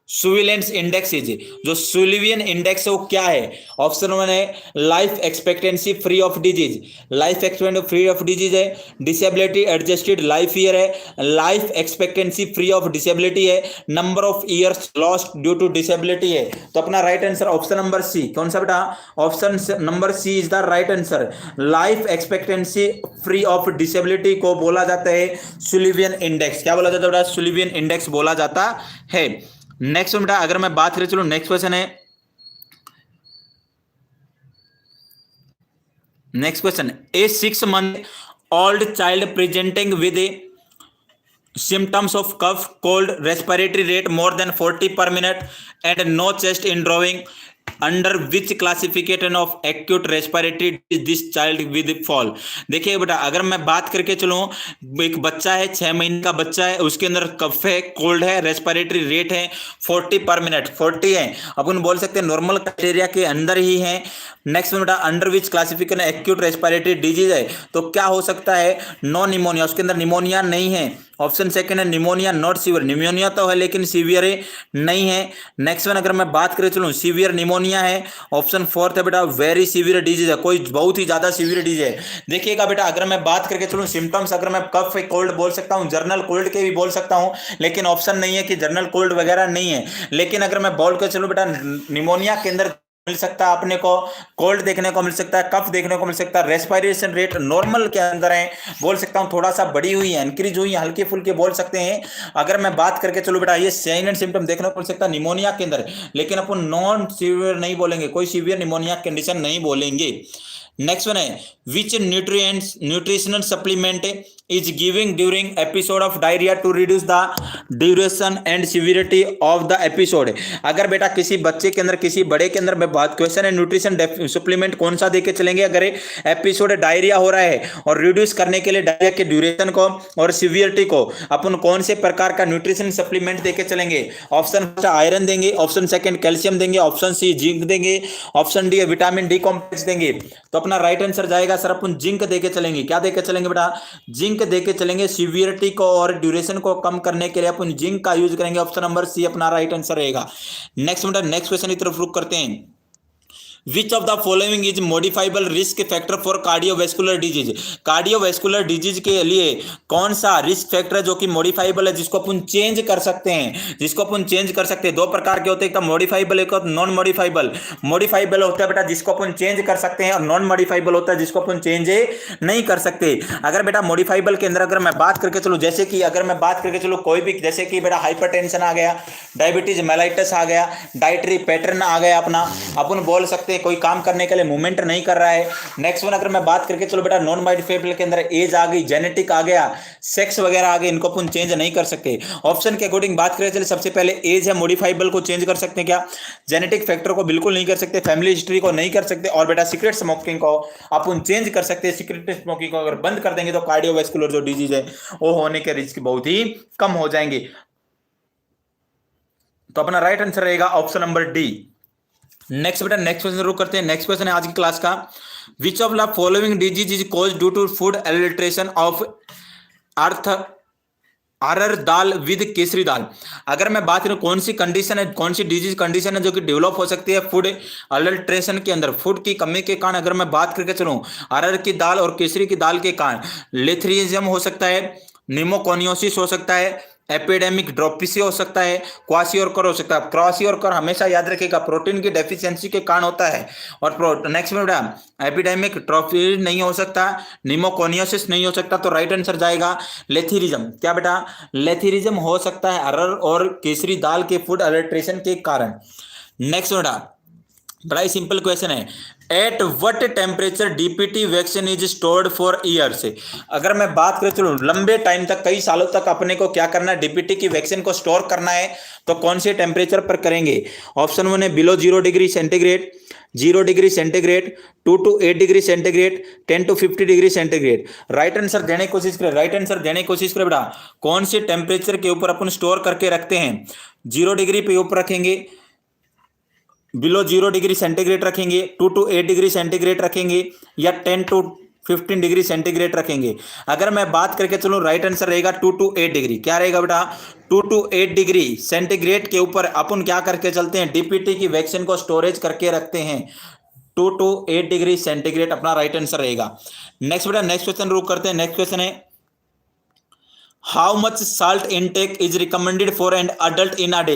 A: सुविलेंस इंडेक्स इज, जो सुलिवियन इंडेक्स है वो क्या है। ऑप्शन वन है life expectancy free of disease, life expectancy free of disease है, डिसेबिलिटी एडजस्टेड लाइफ ईयर है, life expectancy free of disability है, number of years lost due to disability है। तो अपना right answer option number C, कौन सा बेटा, option number C is the right answer. Life expectancy free of disability को बोला जाता है सुलिवियन इंडेक्स। क्या बोला जाता है बेटा, सुलिवियन इंडेक्स बोला जाता है। नेक्स्ट बेटा अगर मैं बात करें, चलो नेक्स्ट क्वेश्चन है, next question, A 6 month old child presenting with a symptoms of cough, cold, respiratory rate more than 40 per minute and no chest in drawing, under which classification of acute respiratory this child with fall. देखिए बेटा अगर मैं बात करके चलूँ, एक बच्चा है 6 महीने का बच्चा है, उसके अंदर कफ है, कोल्ड है, रेस्पिरेटरी रेट है 40 पर मिनट, 40 है, अपन बोल सकते हैं नॉर्मल क्राइटेरिया के अंदर ही है। नेक्स्ट बेटा under which classification acute respiratory disease है, तो क्या हो सकता है, नो निमोनिया, उसके अंदर निमोनिया नहीं है। ऑप्शन सेकंड है निमोनिया नॉट सीवियर, निमोनिया तो है लेकिन सीवियर नहीं है। नेक्स्ट वन अगर मैं बात करें चलूँ, सीवियर निमोनिया है। ऑप्शन फोर्थ है बेटा वेरी सीवियर डिजीज है, कोई बहुत ही ज्यादा सीवियर डिजीज है। देखिएगा बेटा अगर मैं बात करके चलूँ सिम्टम्स, अगर मैं कफ कोल्ड बोल सकता हूँ, जर्नल कोल्ड के भी बोल सकता हूँ, लेकिन ऑप्शन नहीं है कि जर्नल कोल्ड वगैरह नहीं है। लेकिन अगर मैं बोल कर चलूँ बेटा, निमोनिया के अंदर मिल सकता है अपने को, कोल्ड देखने को मिल सकता है, कफ देखने को मिल सकता है, रेस्पिरेशन रेट नॉर्मल के अंदर है, बोल सकता हूं थोड़ा सा बढ़ी हुई है, इंक्रीज हुई है, हल्की फुल्की बोल सकते हैं। अगर मैं बात करके चलो बेटा, ये साइन एंड सिम्टम देखने को मिल सकता है निमोनिया के अंदर, लेकिन अपन नॉन सीवियर नहीं बोलेंगे, कोई सीवियर निमोनिया कंडीशन नहीं बोलेंगे। नेक्स्ट वन है which nutrients nutritional supplement is giving during episode of diarrhoea to reduce the duration and severity of the episode. अगर बेटा किसी बच्चे के अंदर किसी बड़े के अंदर बात क्वेश्चन है न्यूट्रिशन सप्लीमेंट कौन सा देके चलेंगे अगर एपिसोड डायरिया हो रहा है और रिड्यूस करने के लिए डायरिया के ड्यूरेशन को और सिवियरिटी को अपन कौन से प्रकार का न्यूट्रिशन सप्लीमेंट देके चलेंगे। ऑप्शन फर्स्ट आयरन देंगे, ऑप्शन सेकंड कैल्शियम देंगे, ऑप्शन सी जिंक देंगे, option D vitamin D complex देंगे। तो अपना राइट आंसर जाएगा सर अपन जिंक देके चलेंगे। क्या देके चलेंगे बेटा? जिंक देके चलेंगे। सिवियरिटी को और ड्यूरेशन को कम करने के लिए अपन जिंक का यूज करेंगे। ऑप्शन नंबर सी अपना राइट आंसर रहेगा। नेक्स्ट बेटा नेक्स्ट क्वेश्चन की तरफ रुक करते हैं। विच of the following is modifiable risk factor for cardiovascular disease. Cardiovascular disease के लिए कौन सा रिस्क फैक्टर है जो कि मॉडिफाइबल है, जिसको अपन चेंज कर सकते हैं, जिसको अपन चेंज कर सकते हैं। दो प्रकार के होते हैं, एक तो मॉडिफाइबल एक नॉन मॉडिफाइबल। मॉडिफाइबल होता है बेटा जिसको अपन चेंज कर सकते हैं और नॉन मॉडिफाइबल होता है जिसको अपन चेंज नहीं कर सकते। अगर बेटा मॉडिफाइबल के अंदर अगर मैं बात करके चलूं, जैसे कि अगर मैं बात करके चलूं कोई भी, जैसे कि बेटा हाइपरटेंशन आ गया, डायबिटीज मेलाइटस आ गया, डाइटरी पैटर्न आ गया, अपना अपन बोल सकते हैं कोई काम करने के लिए मूवमेंट नहीं कर रहा है। नेक्स्ट वन अगर मैं बात करके चलो बेटा नॉन मॉडिफाइबल के अंदर एज आ गई, जेनेटिक आ गया, सेक्स वगैरह आ गए, इनको अपन चेंज नहीं कर सकते। ऑप्शन के अकॉर्डिंग बात करें चले सबसे पहले एज है, मॉडिफाइबल को चेंज कर सकते हैं क्या? जेनेटिक फैक्टर को बिल्कुल नहीं कर सकते, फैमिली हिस्ट्री को नहीं कर सकते, और बेटा सीक्रेट स्मोकिंग को अपन चेंज कर सकते हैं। सीक्रेट स्मोकिंग को अगर बंद कर देंगे तो कार्डियोवैस्कुलर जो डिजीज है वो होने के रिस्क बहुत ही कम हो जाएंगे। तो अपना राइट आंसर रहेगा ऑप्शन नंबर डी। नेक्स्ट बेटा नेक्स्ट क्वेश्चन शुरू करते हैं। नेक्स्ट क्वेश्चन है आज की क्लास का, which of the following disease is cause due to food adulteration of अर्थ अरहर दाल विद केसरी दाल। अगर मैं बात करूं कौन सी कंडीशन है, कौन सी डिजीज कंडीशन है जो कि डेवलप हो सकती है फूड अडल्ट्रेशन के अंदर, फूड की कमी के कारण। अगर मैं बात करके चलूं अरहर की दाल और केसरी की दाल के कारण लेथरिज्म हो सकता है, निमोकोनियोसिस हो सकता है, एपिडेमिक ड्रोपिसी हो सकता है, क्वासियोरकर हो सकता है। क्वासियोरकर हमेशा याद रखिएगा प्रोटीन की डेफिशिएंसी के कारण होता है। और नेक्स्ट में बेटा एपिडेमिक ट्रोफी नहीं हो सकता, निमोकोनियोसिस नहीं हो सकता। तो राइट आंसर जाएगा लेथीरिज्म। क्या बेटा? लेथीरिज्म हो सकता है अरहर और केसरी दाल के फूड अडल्ट्रेशन के कारण। नेक्स्ट बेटा बड़ा ही सिंपल क्वेश्चन है, at what temperature DPT vaccine is stored for years. अगर मैं बात करें चलो लंबे टाइम तक कई सालों तक अपने को क्या करना है, डीपीटी की वैक्सीन को स्टोर करना है, तो कौन से टेम्परेचर पर करेंगे? ऑप्शन वन है below 0 degree centigrade, 0 degree centigrade, 2 to 8 degree centigrade, 10 to 50 degree centigrade. Right answer देने की कोशिश करें, राइट आंसर देने की कोशिश करें बेटा। कौन से टेम्परेचर के ऊपर अपन स्टोर करके रखते हैं? 0 डिग्री पे ऊपर रखेंगे, बिलो 0 डिग्री सेंटीग्रेड रखेंगे, 2 to 8 डिग्री सेंटीग्रेड रखेंगे, या 10 to 15 डिग्री सेंटीग्रेड रखेंगे। अगर मैं बात करके चलूं राइट आंसर रहेगा 2 to 8 डिग्री। क्या रहेगा बेटा? 2 to 8 डिग्री सेंटीग्रेड के ऊपर अपन क्या करके चलते हैं, डीपीटी की वैक्सीन को स्टोरेज करके रखते हैं। 2 to 8 डिग्री सेंटीग्रेड अपना राइट आंसर रहेगा। नेक्स्ट बेटा नेक्स्ट क्वेश्चन रुक करते हैं। नेक्स्ट क्वेश्चन है, how much salt intake is recommended for an adult in a day.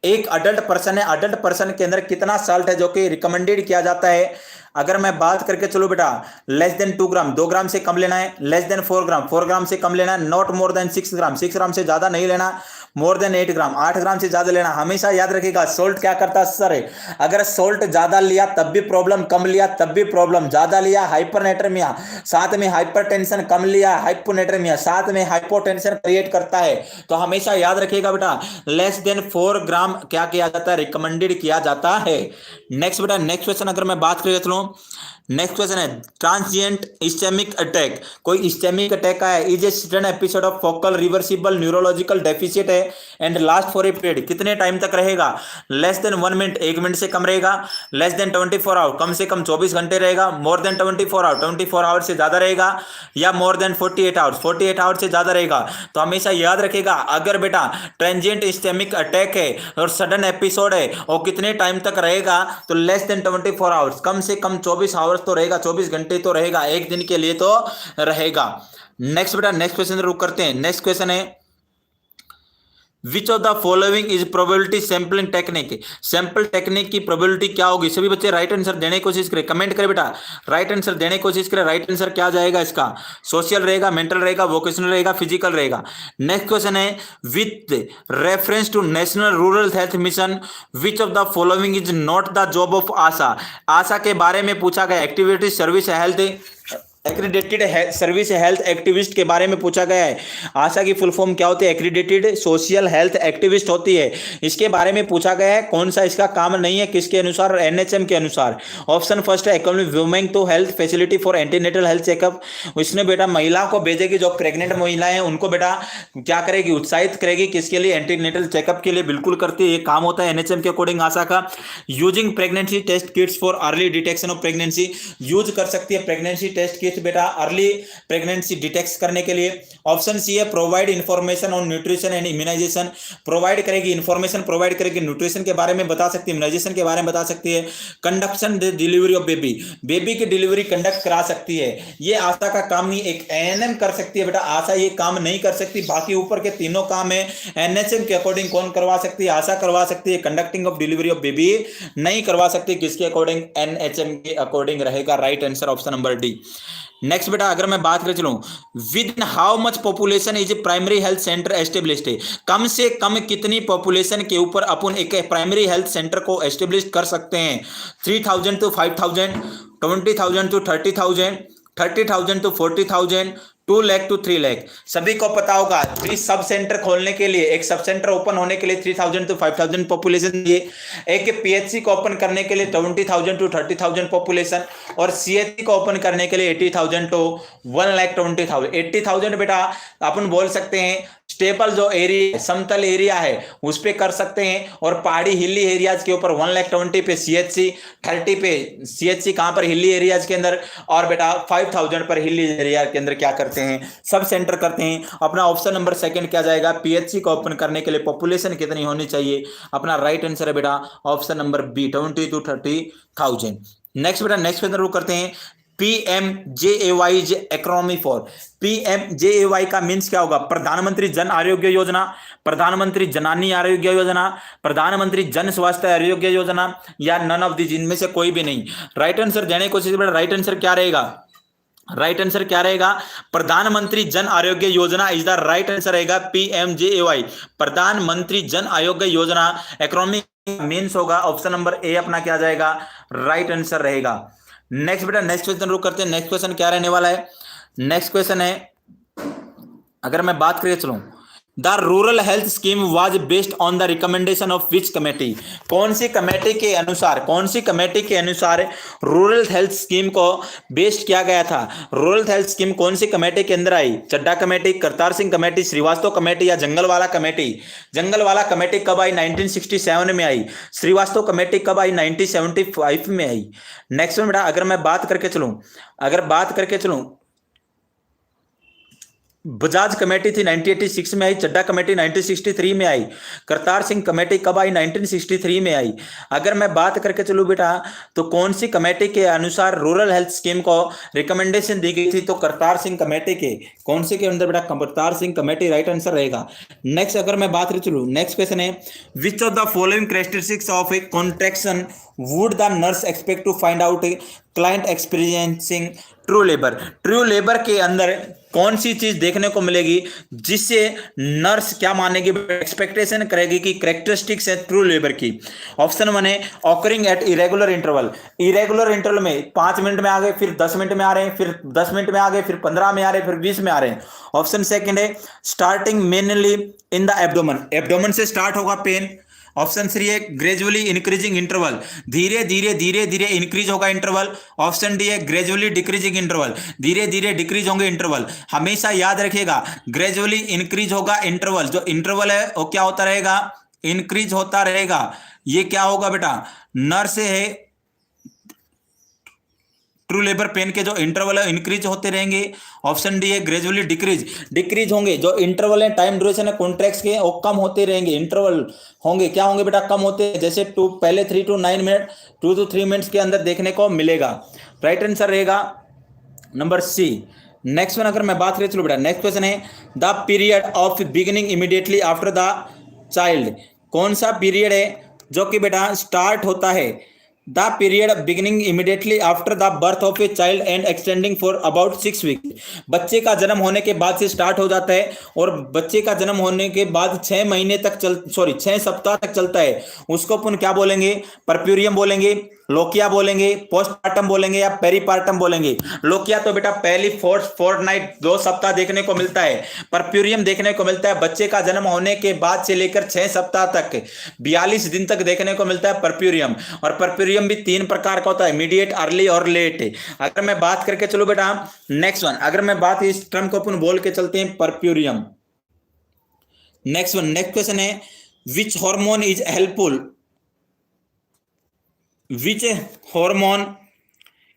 A: एक अडल्ट पर्सन है, अडल्ट पर्सन के अंदर कितना साल्ट है जो कि रिकमेंडेड किया जाता है? अगर मैं बात करके चलो बेटा लेस देन 2 ग्राम, 2 ग्राम से कम लेना है, लेस देन 4 ग्राम, 4 ग्राम से कम लेना है, नॉट मोर देन 6 ग्राम, 6 ग्राम से ज्यादा नहीं लेना, मोर देन 8 ग्राम, 8 ग्राम से ज्यादा लेना। हमेशा याद रखिएगा सोल्ट क्या करता है सर, अगर सोल्ट ज्यादा लिया तब भी प्रॉब्लम, कम लिया तब भी प्रॉब्लम, ज्यादा लिया हाइपरनेट्रेमिया, साथ में हाइपरटेंशन, कम लिया हाइपोनेट्रेमिया, साथ में हाइपोटेंशन क्रिएट करता है। तो हमेशा याद रखिएगा बेटा लेस देन 4 ग्राम क्या किया जाता है, रिकमेंडेड किया जाता है। नेक्स्ट बेटा नेक्स्ट क्वेश्चन अगर मैं बात कर चलूं, नेक्स्ट क्वेश्चन है ट्रांसिएंट इस्टेमिक अटैक। कोई इस्टेमिक अटैक आया, is a sudden episode of focal reversible neurological deficit है and last for a period. कितने टाइम तक रहेगा? लेस देन 1 मिनट, 1 मिनट से कम रहेगा, लेस देन 24 आवर, कम से कम 24 घंटे रहेगा, मोर देन 24 आवर, 24 आवर से ज्यादा रहेगा, या मोर देन 48 आवर्स, 48 आवर से ज्यादा रहेगा। तो हमेशा याद रखेगा अगर बेटा ट्रांजिएंट इस्टेमिक अटैक है और सडन एपिसोड है और कितने टाइम तक रहेगा, तो लेस देन 24 आवर्स, कम से कम 24 आवर्स तो रहेगा, 24 घंटे तो रहेगा, एक दिन के लिए तो रहेगा। नेक्स्ट बेटा नेक्स्ट क्वेश्चन रुक करते हैं। नेक्स्ट क्वेश्चन है which of the following is probability sampling technique, sample technique की प्रोबेबिलिटी क्या होगी। सभी बच्चे राइट आंसर देने की कोशिश करें, कमेंट करें बेटा, राइट आंसर देने की कोशिश करें। राइट आंसर क्या जाएगा इसका, सोशल रहेगा, मेंटल रहेगा, वोकेशनल रहेगा, फिजिकल रहेगा। नेक्स्ट क्वेश्चन है with reference to National Rural Health Mission which of the following is not the job of ASHA. ASHA के बारे में पूछा गया, activity service health accredited service health activist के बारे में पूछा गया है। आशा की फुल फॉर्म क्या होती है, एक्रीडेटेड सोशल हेल्थ एक्टिविस्ट होती है। इसके बारे में पूछा गया है, कौन सा इसका काम नहीं है, किसके अनुसार, एनएचएम के अनुसार। ऑप्शन फर्स्ट है economic women to health facility for antenatal health checkup. इसने बेटा महिलाओं को भेजेगी, जो प्रेग्नेंट महिलाएं हैं उनको बेटा क्या करेगी, उत्साहित करेगी, किसके लिए, एंटीनेटल चेकअप के लिए बिल्कुल करती है, ये काम होता है एनएचएम के अकॉर्डिंग आशा का। Using pregnancy test kits for early detection of pregnancy, use कर सकती है प्रेगनेंसी टेस्ट किट बेटा अर्ली प्रेगनेंसी डिटेक्ट करने के लिए। ऑप्शन सी है provide information on nutrition and immunization, provide करेगी इंफॉर्मेशन, प्रोवाइड करेगी न्यूट्रिशन के बारे में बता सकती है, इम्यूनाइजेशन के बारे में बता सकती है। Conduction delivery of baby, baby की डिलीवरी कंडक्ट करा सकती है, ये आशा का काम नहीं, एक एएनएम कर सकती है बेटा, आशा ये काम नहीं कर सकती। बाकी ऊपर के तीनों काम है एनएचएम के अकॉर्डिंग कौन करवा सकती है, आशा करवा सकती है। Conducting of delivery of baby नहीं करवा सकती, किसके अकॉर्डिंग, एनएचएम के अकॉर्डिंग रहेगा right answer option number D. Next बेटा अगर मैं बात कर चलूं, within how much population is primary health centre established, कम से कम कितनी पॉपुलेशन के ऊपर अपन एक प्राइमरी हेल्थ सेंटर को एस्टेब्लिश कर सकते हैं। 3000 to 5000, 20,000 to 30,000, 30,000 to 40,000, 2 lakh to 3 lakh. सभी को पता होगा 3 सब सेंटर खोलने के लिए, एक सब सेंटर ओपन होने के लिए 3000 टू 5000 पॉपुलेशन चाहिए, एक पीएचसी को ओपन करने के लिए 20,000 टू 30,000 पॉपुलेशन, और सीएचसी को ओपन करने के लिए 80,000 टू 1,20,000। 80,000 बेटा अपन बोल सकते हैं स्टेबल जो एरिया समतल एरिया है उस पे कर सकते हैं, और पहाड़ी हिली एरियाज के ऊपर 1,20,000 पे सीएचसी, 30 पे सीएचसी कहां पर, हिली एरियाज के अंदर, और बेटा 5,000 पर हिली एरिया के अंदर क्या करते हैं, सब सेंटर करते हैं। अपना ऑप्शन नंबर सेकंड क्या जाएगा, पीएचसी को ओपन करने के लिए पॉपुलेशन कितनी होनी चाहिए, अपना राइट आंसर है बेटा option number B 20 to 30,000। Next बेटा नेक्स्ट क्वेश्चन करते हैं, PMJAY is acronym for, PMJAY का मीन्स क्या होगा, प्रधानमंत्री जन आरोग्य योजना, प्रधानमंत्री जनानी आरोग्य योजना, प्रधानमंत्री जन स्वास्थ्य आरोग्य योजना, या नन ऑफ दीज, इनमें से कोई भी नहीं। राइट आंसर देने की कोशिश बेटा, राइट आंसर क्या रहेगा, राइट आंसर क्या रहेगा, प्रधानमंत्री Jan Arogya Yojana is the right answer रहेगा PMJAY, प्रधानमंत्री जन आरोग्य योजना। एक्रोनिम मीन्स होगा ऑप्शन नंबर ए अपना क्या जाएगा, राइट आंसर रहेगा। नेक्स्ट बेटा नेक्स्ट क्वेश्चन रुक करते हैं, नेक्स्ट क्वेश्चन क्या रहने वाला है, नेक्स्ट क्वेश्चन है अगर मैं बात करिए चलूं, the rural health scheme was based on the recommendation of which committee, कौन सी कमेटी के अनुसार, कौन सी कमेटी के अनुसार रूरल हेल्थ स्कीम को बेस्ड किया गया था। रूरल हेल्थ स्कीम कौन सी कमेटी के अंदर आई, Chadha committee, Kartar Singh committee, Srivastava committee, या जंगलवाला कमेटी। जंगलवाला कमेटी कब आई, 1967 में आई। श्रीवास्तव कमेटी कब आई, 1975 में आई। नेक्स्ट में बेटा अगर मैं बात करके चलूं, अगर बात करके चलूं, बजाज कमेटी थी 1986 में आई, चड्डा कमेटी 1963 में आई, करतार सिंह कमेटी कब आई, 1963 में आई। अगर मैं बात करके चलूं बेटा तो कौन सी कमेटी के अनुसार रूरल हेल्थ स्कीम को रिकमेंडेशन दी गई थी, तो करतार सिंह कमेटी के, कौन से के अंदर बेटा, Kartar Singh committee right answer रहेगा। नेक्स्ट अगर मैं बात करके चलूं, नेक्स्ट क्वेश्चन है which of the following characteristics of a contraction would the nurse expect to find out client experiencing true labour. True labour के अंदर कौन सी चीज देखने को मिलेगी जिससे नर्स क्या मानेगी, एक्सपेक्टेशन करेगी कि कैरेक्टरिस्टिक्स है ट्रू लेबर की। ऑप्शन 1 है occurring at irregular interval, irregular interval में 5 मिनट में आ गए, फिर 10 मिनट में आ रहे हैं, फिर 10 मिनट में आ गए, फिर 15 में आ रहे हैं, फिर 20 में आ रहे हैं। ऑप्शन सेकंड है starting mainly in the abdomen, abdomen से स्टार्ट होगा पेन। ऑप्शन 3 है ग्रेजुअली इंक्रीजिंग इंटरवल, धीरे धीरे धीरे धीरे इंक्रीज होगा इंटरवल। ऑप्शन डी है ग्रेजुअली डिक्रीजिंग इंटरवल, धीरे धीरे डिक्रीज होंगे इंटरवल। हमेशा याद रखिएगा ग्रेजुअली इंक्रीज होगा इंटरवल, जो इंटरवल है वो क्या होता रहेगा, इंक्रीज होता रहेगा। ये क्या होगा बेटा, नर्स है ट्रू लेबर पेन के जो इंटरवल है इंक्रीज होते रहेंगे। ऑप्शन डी है ग्रेजुअली डिक्रीज, डिक्रीज होंगे, जो इंटरवल है टाइम ड्यूरेशन है कॉन्ट्रैक्ट्स के वो कम होते रहेंगे, इंटरवल होंगे क्या होंगे बेटा, कम होते, जैसे पहले 3 to 9 मिनट 2 to 3 मिनट्स के अंदर देखने को मिलेगा। राइट आंसर रहेगा नंबर सी। नेक्स्ट वन अगर मैं बात करें चलो बेटा, नेक्स्ट क्वेश्चन है the period of beginning immediately after the child, कौन सा पीरियड है जो कि बेटा स्टार्ट होता है? The period beginning immediately after the birth of a child and extending for about 6 weeks. बच्चे का जन्म होने के बाद से स्टार्ट हो जाता है और बच्चे का जन्म होने के बाद 6 महीने तक 6 सप्ताह तक चलता है। उसको अपन क्या बोलेंगे? परप्यूरियम बोलेंगे, लोकिया बोलेंगे, पोस्टपार्टम बोलेंगे या पेरीपार्टम बोलेंगे। लोकिया तो बेटा पहली फोर्टनाइट 2 सप्ताह देखने को मिलता है। परप्यूरियम देखने को मिलता है बच्चे का जन्म होने के बाद से लेकर 6 सप्ताह तक 42 दिन तक देखने को मिलता है परप्यूरियम। और परप्यूरियम भी 3 प्रकार का होता है, इमीडिएट, अर्ली और लेट। अगर मैं बात करके चलो बेटा नेक्स्ट वन, अगर मैं बात इस टर्म को अपन बोल के चलते हैं परप्यूरियम। नेक्स्ट क्वेश्चन है which hormone is helpful, which hormone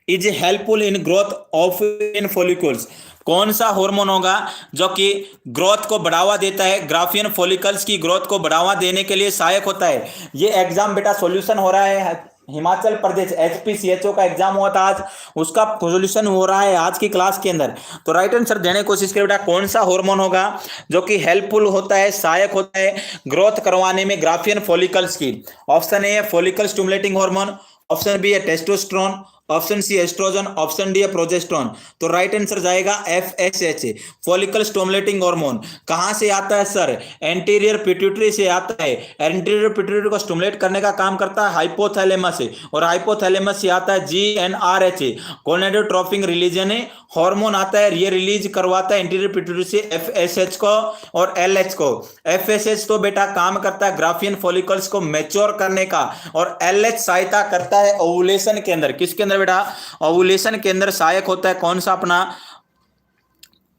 A: is helpful in growth of in follicles. कौन सा हार्मोन होगा जो कि ग्रोथ को बढ़ावा देता है, ग्राफियन फॉलिकल्स की ग्रोथ को बढ़ावा देने के लिए सहायक होता है। ये एग्जाम बेटा सॉल्यूशन हो रहा है हिमाचल प्रदेश HPCHO का एग्जाम हुआ था आज, उसका सॉल्यूशन हो रहा है आज की क्लास के अंदर। तो राइट आंसर देने की कोशिश करें बेटा, कौन सा हार्मोन होगा जो कि हेल्पफुल होता है, सहायक होता है ग्रोथ करवाने में ग्राफियन फॉलिकल्स की। ऑप्शन ए है follicle stimulating hormone, option B है testosterone, option C oestrogen, option D है प्रोजेस्टेरोन। तो राइट आंसर जाएगा FSH, फॉलिकल स्टिमुलेटिंग हार्मोन। कहां से आता है सर? एंटीरियर पिट्यूटरी से आता है। एंटीरियर पिट्यूटरी को स्टिमुलेट करने का काम करता है हाइपोथैलेमस से, और हाइपोथैलेमस से आता है GnRH, गोनेडोट्रोपिक रिलीजन हार्मोन आता है। ये रिलीज करवाता है एंटीरियर पिट्यूटरी से FSH को और LH को। FSH तो बेटा काम करता है ग्राफियन फॉलिकल्स को मैच्योर करने का, और LH सहायता करता है ओवुलेशन के अंदर। किसके अंदर बेटा? ओवुलेशन के अंदर सहायक होता है कौन सा?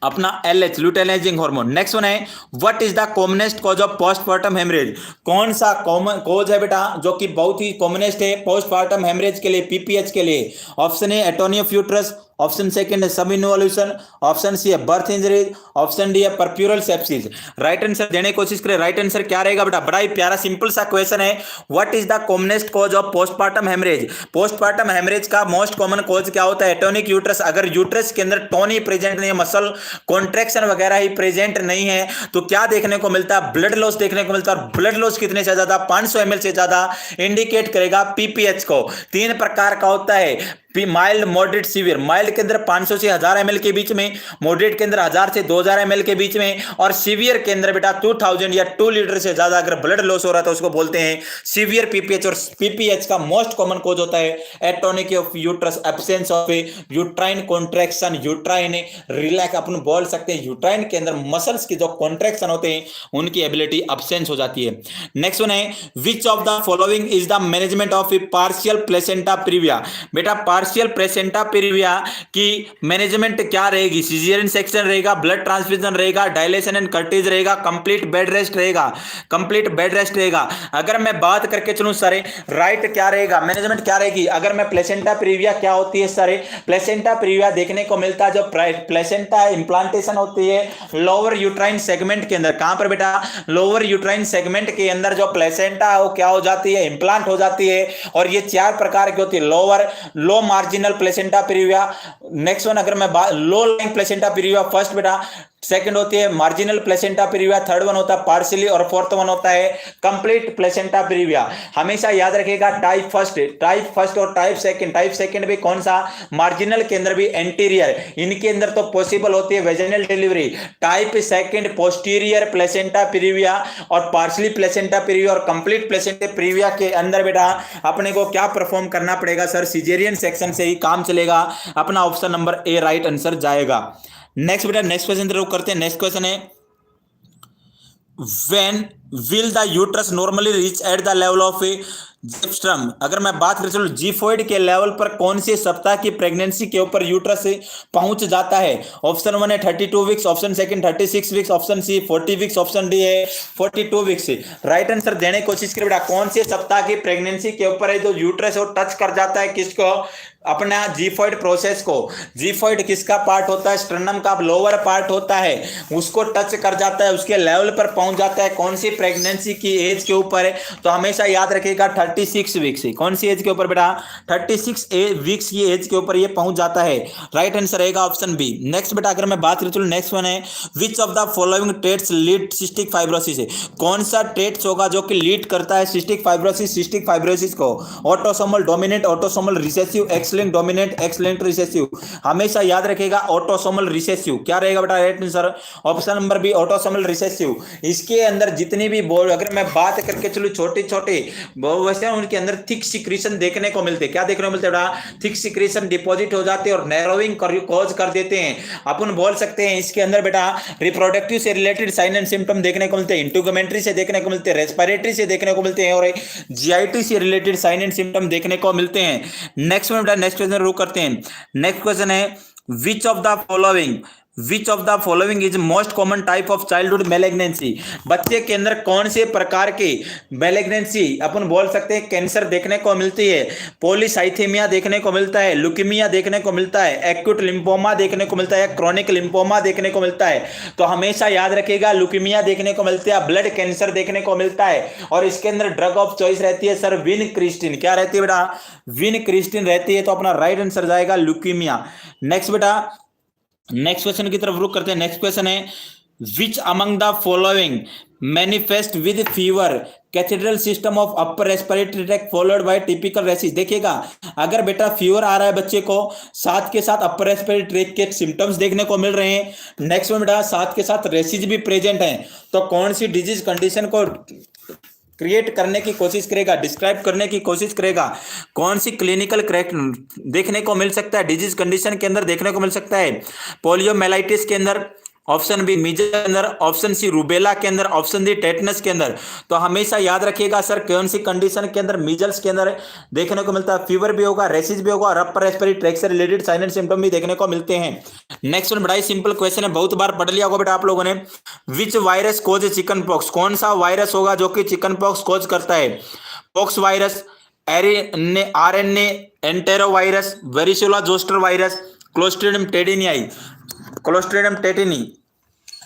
A: अपना LH, luteinizing hormone. Next one है what is the commonest cause of postpartum haemorrhage. कौन सा कॉमन कॉज है बेटा जो कि बहुत ही कॉमनेस्ट है पोस्टपार्टम हेमरेज के लिए, PPH के लिए? Option A atony of uterus, option second है सब इन्वोल्यूशन, ऑप्शन सी है बर्थ इंजरीज, ऑप्शन डी है परप्यूरल सेप्सिस। राइट आंसर देने की कोशिश करें, राइट आंसर क्या रहेगा बेटा? बड़ा ही प्यारा सिंपल सा क्वेश्चन है, what is the commonest cause of postpartum haemorrhage. Postpartum haemorrhage का मोस्ट कॉमन कॉज क्या होता है? Atonic uterus. अगर यूट्रस के अंदर टोन ही प्रेजेंट नहीं है, मसल कॉन्ट्रैक्शन वगैरह ही प्रेजेंट नहीं है, तो क्या देखने को मिलता है? ब्लड लॉस देखने को मिलता है। ब्लड लॉस कितने से ज्यादा? 500 ml से ज्यादा इंडिकेट करेगा PPH को। 3 प्रकार का होता है, माइल्ड, मॉडरेट, सीवियर। माइल्ड के अंदर 500 से 1000 ml के बीच में, मॉडरेट के अंदर 1000 से 2000 ml के बीच में, और सीवियर के अंदर बेटा 2000 या 2 लीटर से ज्यादा अगर ब्लड लॉस हो रहा है तो उसको बोलते हैं सीवियर PPH। और PPH का मोस्ट कॉमन कॉज होता है atonic of uterus, absence of uterine contraction, uterine relax. अपन बोल सकते हैं यूट्राइन के अंदर मसल्स की जो कॉन्ट्रैक्शन होते हैं उनकी एबिलिटी एब्सेंस हो जाती है। नेक्स्ट वन है which of the following is the management of A partial placenta previa. बेटा पार्शियल प्लेसेंटा प्रीविया की मैनेजमेंट क्या रहेगी? सिजेरियन सेक्शन रहेगा, ब्लड ट्रांसफ्यूजन रहेगा, डायलेशन एंड कर्टेज रहेगा, कंप्लीट बेड रेस्ट रहेगा? कंप्लीट बेड रेस्ट रहेगा। अगर मैं बात करके चलूं सारे राइट क्या रहेगा, मैनेजमेंट क्या रहेगी? अगर मैं प्लेसेंटा प्रीविया क्या होती है सारे? प्लेसेंटा प्रीविया देखने को मिलता है जो प्लेसेंटा इंप्लांटेशन होती है लोअर यूट्राइन सेगमेंट के अंदर। कहां पर बेटा? लोअर यूट्राइन सेगमेंट के अंदर जो प्लेसेंटा है वो क्या हो जाती है? इंप्लांट हो जाती है। और ये 4 प्रकार की होती है, lower, low marginal placenta praevia. Next one अगर मैं low lying placenta praevia first बेटा, सेकंड होती है marginal placenta praevia, third one होता है पार्शियली, और फोर्थ वन होता है कंप्लीट प्लेसेंटा प्रीविया। हमेशा याद रखिएगा टाइप फर्स्ट और टाइप सेकंड। टाइप सेकंड भी कौन सा? मार्जिनल के अंदर भी एंटीरियर, इनके अंदर तो पॉसिबल होती है vaginal delivery. Type second posterior placenta previa और पार्शियली प्लेसेंटा प्रीविया और कंप्लीट प्लेसेंटा प्रीविया के अंदर बेटा अपने को क्या परफॉर्म करना पड़ेगा सर? सिजेरियन सेक्शन से ही काम चलेगा। अपना option number A right answer जाएगा। नेक्स्ट बेटा नेक्स्ट क्वेश्चन जरूर करते हैं। नेक्स्ट क्वेश्चन है when will the uterus normally reach at the level of a xiphisternum. अगर मैं बात करें चलो जीफोइड के लेवल पर कौन से सप्ताह की प्रेगनेंसी के ऊपर यूट्रस से पहुंच जाता है? ऑप्शन 1 है 32 weeks, option second 36 weeks, option C 40 weeks, option D है 42 वीक्स। राइट आंसर देने की कोशिश करें बेटा, कौन से सप्ताह की प्रेगनेंसी के ऊपर है जो यूट्रस वो टच कर जाता है किसको? अपना जीफोइड प्रोसेस को। जीफोइड किसका पार्ट होता है? स्टर्नम का लोअर पार्ट होता है, उसको टच कर जाता है, उसके लेवल पर पहुंच जाता है। कौन सी प्रेगनेंसी की एज के ऊपर है, तो हमेशा याद रखिएगा 36 वीक्स। कौन सी एज के ऊपर बेटा? 36 वीक्स की एज के ऊपर ये पहुंच जाता है। राइट आंसर रहेगा ऑप्शन बी। नेक्स्ट बेटा अगर मैं बात करूं, चलो नेक्स्ट वन है, which of the following traits lead cystic fibrosis है? कौन सा ट्रेट्स होगा जो कि लीड करता है सिस्टिक फाइब्रोसिस को? Autosomal dominant, autosomal recessive, X linked dominant, X linked recessive. हमेशा याद रखिएगा ऑटोसोमल रिसेसिव। क्या रहेगा बेटा right answer? Option number B autosomal recessive. इसके अंदर जितनी भी बोल, अगर मैं बात करके चलूं छोटे छोटे वैसे उनके अंदर थिक सिक्रीशन देखने को मिलते। क्या देखने को मिलते बेटा? थिक सिक्रीशन डिपॉजिट हो जाते हैं और नैरोइंग कॉज कर देते हैं। अपन बोल सकते हैं इसके अंदर बेटा रिप्रोडक्टिव से रिलेटेड साइन एंड सिम्टम देखने को मिलते हैं, इंट्यूगमेंट्री से देखने को मिलते हैं, रेस्पिरेटरी से देखने को मिलते हैं और जीआईटी से रिलेटेड साइन एंड सिम्टम देखने को मिलते हैं। नेक्स्ट में बेटा नेक्स्ट क्वेश्चन रुक करते हैं। नेक्स्ट क्वेश्चन है, which of the following is most common type of childhood malignancy? बच्चे के अंदर कौन से प्रकार की मैलिग्नेंसी अपन बोल सकते हैं कैंसर देखने को मिलती है? पॉलीसाइथेमिया देखने को मिलता है, ल्यूकीमिया देखने को मिलता है, एक्यूट लिम्फोमा देखने को मिलता है, क्रोनिक लिम्फोमा देखने को मिलता है। तो हमेशा याद रखिएगा ल्यूकीमिया देखने को मिलता है, ब्लड कैंसर देखने को मिलता है और इसके अंदर ड्रग ऑफ चॉइस रहती है सर विनक्रिस्टिन। क्या रहती है बेटा? विनक्रिस्टिन रहती है। तो अपना राइट आंसर जाएगा ल्यूकीमिया। नेक्स्ट बेटा नेक्स्ट क्वेश्चन की तरफ रुक करते हैं। नेक्स्ट क्वेश्चन है, which among the following manifest with fever catarrhal system of upper respiratory tract followed by typical rashes? देखिएगा अगर बेटा फीवर आ रहा है बच्चे को, साथ के साथ अपर रेस्पिरेटरी ट्रैक्ट के सिम्टम्स देखने को मिल रहे हैं, नेक्स्ट में बेटा साथ के साथ रेसिस भी प्रेजेंट है, तो कौन सी डिजीज कंडीशन को क्रिएट करने की कोशिश करेगा, डिस्क्राइब करने की कोशिश करेगा? कौन सी क्लिनिकल करेक्ट देखने को मिल सकता है, डिजीज कंडीशन के अंदर देखने को मिल सकता है? पोलियोमेलाइटिस के अंदर, ऑप्शन बी मीजल्स के अंदर, ऑप्शन सी रूबेला के अंदर, ऑप्शन डी टेटनस के अंदर। तो हमेशा याद रखिएगा सर कौन सी कंडीशन के अंदर मीजल्स के अंदर देखने को मिलता है, फीवर भी होगा, रेसिस भी होगा और अपर रेस्पिरेटरी ट्रैक्ट से रिलेटेड साइन एंड सिम्टम भी देखने को मिलते हैं। नेक्स्ट वन बड़ा ही सिंपल क्वेश्चन है, बहुत बार पढ़ लिया होगा बेटा आप लोगों ने। विच वायरस कोज चिकन पॉक्स? कौन सा वायरस होगा जो कि चिकन पॉक्स कोज करता है? Pox virus, RNA enterovirus, varicella zoster virus, clostridium tetani.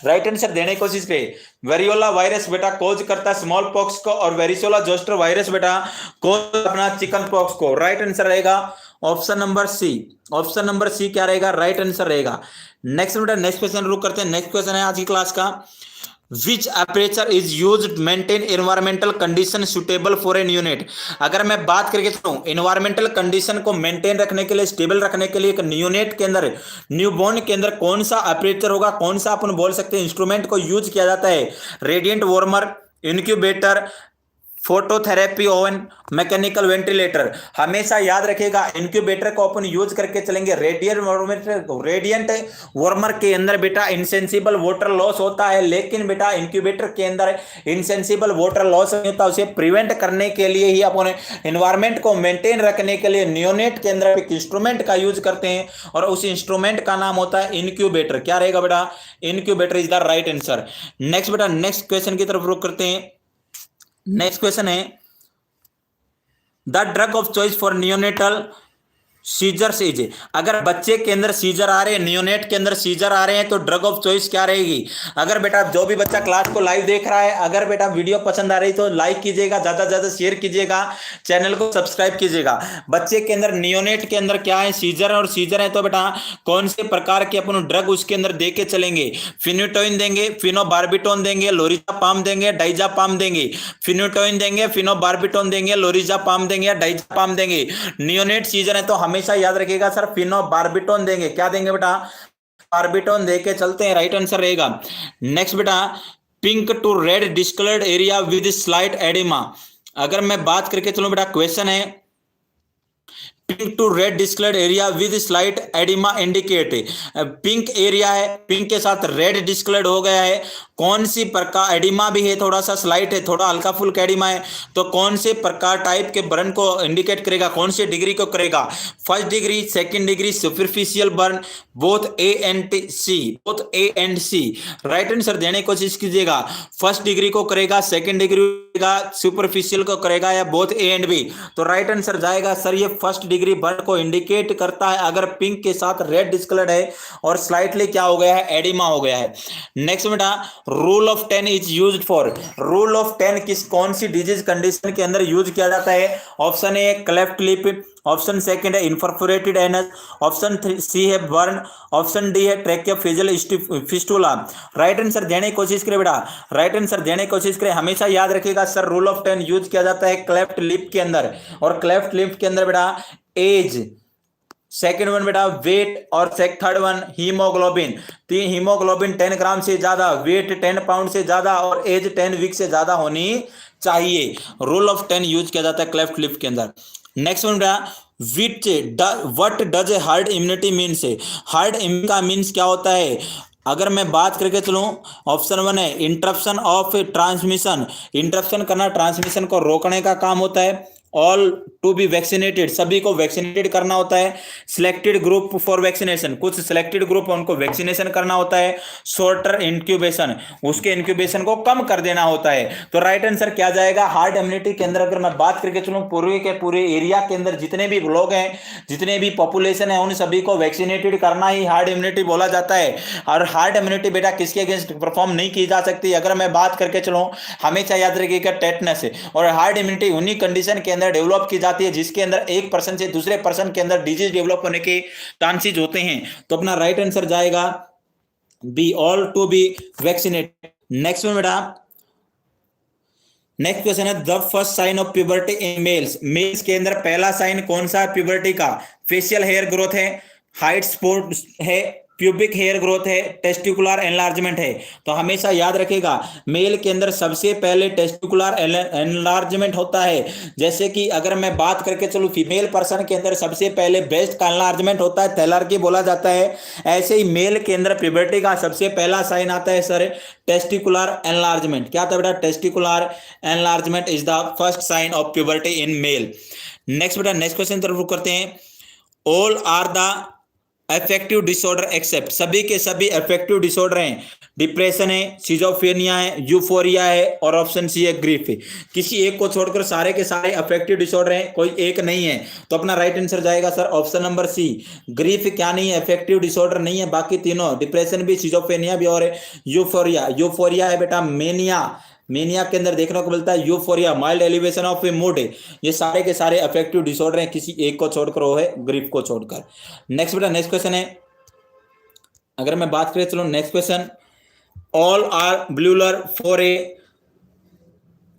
A: Right answer देने की कोशिश पे। वेरियोला वायरस बेटा कोज करता है स्मॉल पॉक्स को और वेरिसोला जोस्टर वायरस बेटा कोज अपना चिकन पॉक्स को। राइट आंसर रहेगा option number C. Option number C क्या रहेगा? राइट आंसर रहेगा। नेक्स्ट बेटा नेक्स्ट क्वेश्चन रुक करते हैं। नेक्स्ट क्वेश्चन है आज की क्लास का, which aperture is use maintain environmental condition suitable for an unit? अगर मैं बात करके चलूं एनवायरमेंटल कंडीशन को मेंटेन रखने के लिए, स्टेबल रखने के लिए एक यूनिट के अंदर, न्यूबॉर्न के अंदर कौन सा अपर्चर होगा, कौन सा अपन बोल सकते हैं इंस्ट्रूमेंट को यूज किया जाता है? Radiant warmer, incubator, phototherapy oven, mechanical ventilator. हमेशा याद रखिएगा इंक्यूबेटर को अपन यूज करके चलेंगे। रेडिएंट वार्मर के अंदर बेटा इनसेंसिबल वाटर लॉस होता है, लेकिन बेटा इंक्यूबेटर के अंदर इनसेंसिबल वाटर लॉस नहीं होता। उसे प्रिवेंट करने के लिए ही अपन एनवायरमेंट को मेंटेन रखने के लिए न्यूनेट के अंदर एक इंस्ट्रूमेंट का यूज करते हैं और उस इंस्ट्रूमेंट का नाम होता है इंक्यूबेटर। क्या रहेगा बेटा? Incubator is the right answer. Next बेटा नेक्स्ट क्वेश्चन की तरफ रुक करते हैं। नेक्स्ट क्वेश्चन है, the drug of choice for neonatal seizures is? अगर बच्चे के अंदर सीजर आ रहे हैं, नियोनेट के अंदर सीजर आ रहे हैं, तो ड्रग ऑफ चॉइस क्या रहेगी? अगर बेटा जो भी बच्चा क्लास को लाइव देख रहा है, अगर बेटा वीडियो पसंद आ रही तो लाइक कीजिएगा, ज्यादा से ज्यादा शेयर कीजिएगा, चैनल को सब्सक्राइब कीजिएगा। बच्चे के अंदर नियोनेट के अंदर क्या है? सीजर और सीजर है, तो बेटा कौन से प्रकार के अपन ड्रग उसके अंदर दे के चलेंगे? फिनोटोइन देंगे, फिनोबार्बिटोन देंगे, लोरिजापाम देंगे, डाइजापाम देंगे। फिनोटोइन देंगे, फिनोबार्बिटोन देंगे, लोरिजापाम देंगे या डाइजापाम देंगे। नियोनेट सीजर है तो हमेशा याद रखिएगा सर फिनोबार्बिटोन देंगे। क्या देंगे बेटा? बार्बिटोन देके चलते हैं, राइट आंसर रहेगा। नेक्स्ट बेटा, pink to red discoloured area with slight oedema. अगर मैं बात करके चलूं बेटा, क्वेश्चन है pink to red discoloured area with slight oedema indicate. Pink area है, पिंक के साथ रेड डिस्कलर्ड हो गया है, कौन सी प्रकार एडिमा भी है, थोड़ा सा स्लाइट है, थोड़ा हल्का फुल्का एडिमा है, तो कौन से प्रकार टाइप के बर्न को इंडिकेट करेगा, कौन से डिग्री को करेगा? First degree, second degree, superficial burn, both A and C, both A and C. Right answer देने की कोशिश कीजिएगा। फर्स्ट डिग्री को करेगा, सेकंड डिग्री करेगा, सुपरफिशियल को करेगा या बोथ ए एंड बी? तो राइट आंसर जाएगा सर ये फर्स्ट डिग्री डिग्री बर्न को इंडिकेट करता है अगर पिंक के साथ रेड डिस्कलर्ड है और स्लाइटली क्या हो गया है, एडिमा हो गया है। नेक्स्ट बेटा, rule of 10 is used for, rule of 10 किस कौन सी डिजीज कंडीशन के अंदर यूज किया जाता है? Option A cleft lip, option second है इनपरफोरेटेड एनस, ऑप्शन सी है बर्न, ऑप्शन डी है ट्रैकियोफेजियल फिस्टुला। राइट आंसर देने की कोशिश करें बेटा, राइट आंसर देने की कोशिश करें। हमेशा याद रखिएगा सर रूल ऑफ 10 यूज किया जाता है क्लेफ्ट लिप के अंदर, और क्लेफ्ट लिप के अंदर बेटा एज, सेकेंड वन बेटा वेट, और थर्ड वन हीमोग्लोबिन। तीन हीमोग्लोबिन 10 ग्राम से ज्यादा, वेट 10 पाउंड से ज्यादा और एज 10 वीक से ज्यादा होनी चाहिए। रूल ऑफ 10 यूज किया जाता है क्लेफ्ट लिप के अंदर। नेक्स्ट वन बेटा विच what does a hard immunity means है? हार्ड इम्यूनिटी का मीन्स क्या होता है? अगर मैं बात करके चलूं, ऑप्शन वन है इंटरप्शन ऑफ ट्रांसमिशन, इंटरप्शन करना ट्रांसमिशन को रोकने का काम होता है। ऑल टू बी वैक्सीनेटेड, सभी को वैक्सीनेटेड करना होता है। सिलेक्टेड ग्रुप फॉर वैक्सीनेशन, कुछ सिलेक्टेड ग्रुप उनको वैक्सीनेशन करना होता है। शॉर्टर इंक्यूबेशन, उसके इंक्यूबेशन को कम कर देना होता है। तो राइट आंसर क्या जाएगा? हार्ड इम्यूनिटी के अंदर अगर मैं बात करके चलूं, पूरे के पूरे एरिया के अंदर जितने भी लोग हैं, जितने भी पॉपुलेशन है, उन सभी को वैक्सीनेटेड करना ही हार्ड इम्यूनिटी बोला जाता है। और हार्ड इम्यूनिटी बेटा किसके अगेंस्ट परफॉर्म नहीं की जा सकती? अगर मैं बात करके चलूं, हमेशा याद रखिएगा टेटनस है। और हार्ड इम्यूनिटी उन्हीं कंडीशन के अंदर डेवलप की जाती है जिसके अंदर एक पर्सन से दूसरे पर्सन के अंदर डिजीज डेवलप होने के चांसेस होते हैं। तो अपना राइट आंसर जाएगा B, all to be vaccinated. Next में बेटा नेक्स्ट क्वेश्चन है the first sign of puberty in males, males के अंदर पहला साइन कौन सा है प्यूबर्टी का? फेशियल हेयर ग्रोथ है, हाइट स्पोर्ट है, प्यूबिक हेयर ग्रोथ है, टेस्टिकुलर एनलार्जमेंट है। तो हमेशा याद रखेगा मेल के अंदर सबसे पहले टेस्टिकुलर एनलार्जमेंट होता है। जैसे कि अगर मैं बात करके चलूं, फीमेल पर्सन के अंदर सबसे पहले ब्रेस्ट का एनलार्जमेंट होता है, थैलार्की बोला जाता है। ऐसे ही मेल के अंदर प्यूबर्टी का सबसे पहला साइन आता है सर टेस्टिकुलर एनलार्जमेंट। क्या था बेटा? Testicular enlargement is the first sign of puberty in male. Next बेटा नेक्स्ट क्वेश्चन तरफ रुक करते हैं। All are the affective disorder except, सभी के सभी अफेक्टिव डिसऑर्डर हैं। डिप्रेशन है, सिजोफ्रेनिया है, यूफोरिया है और ऑप्शन सी है ग्रीफ है। किसी एक को छोड़कर सारे के सारे अफेक्टिव डिसऑर्डर हैं, कोई एक नहीं है। तो अपना राइट आंसर जाएगा sir option number C. Grief क्या नहीं है? अफेक्टिव डिसऑर्डर नहीं है, बाकी तीनों डिप्रेशन भी, सिजोफ्रेनिया भी और यूफोरिया। यूफोरिया है बेटा मेनिया, मेनिया के अंदर देखने को मिलता है euphoria, mild elevation of mood. ये सारे के सारे अफेक्टिव डिसऑर्डर हैं, किसी एक को छोड़कर वो है ग्रीफ को छोड़कर। नेक्स्ट बेटा नेक्स्ट क्वेश्चन है, अगर मैं बात करें चलो next question, all are Bleuler four A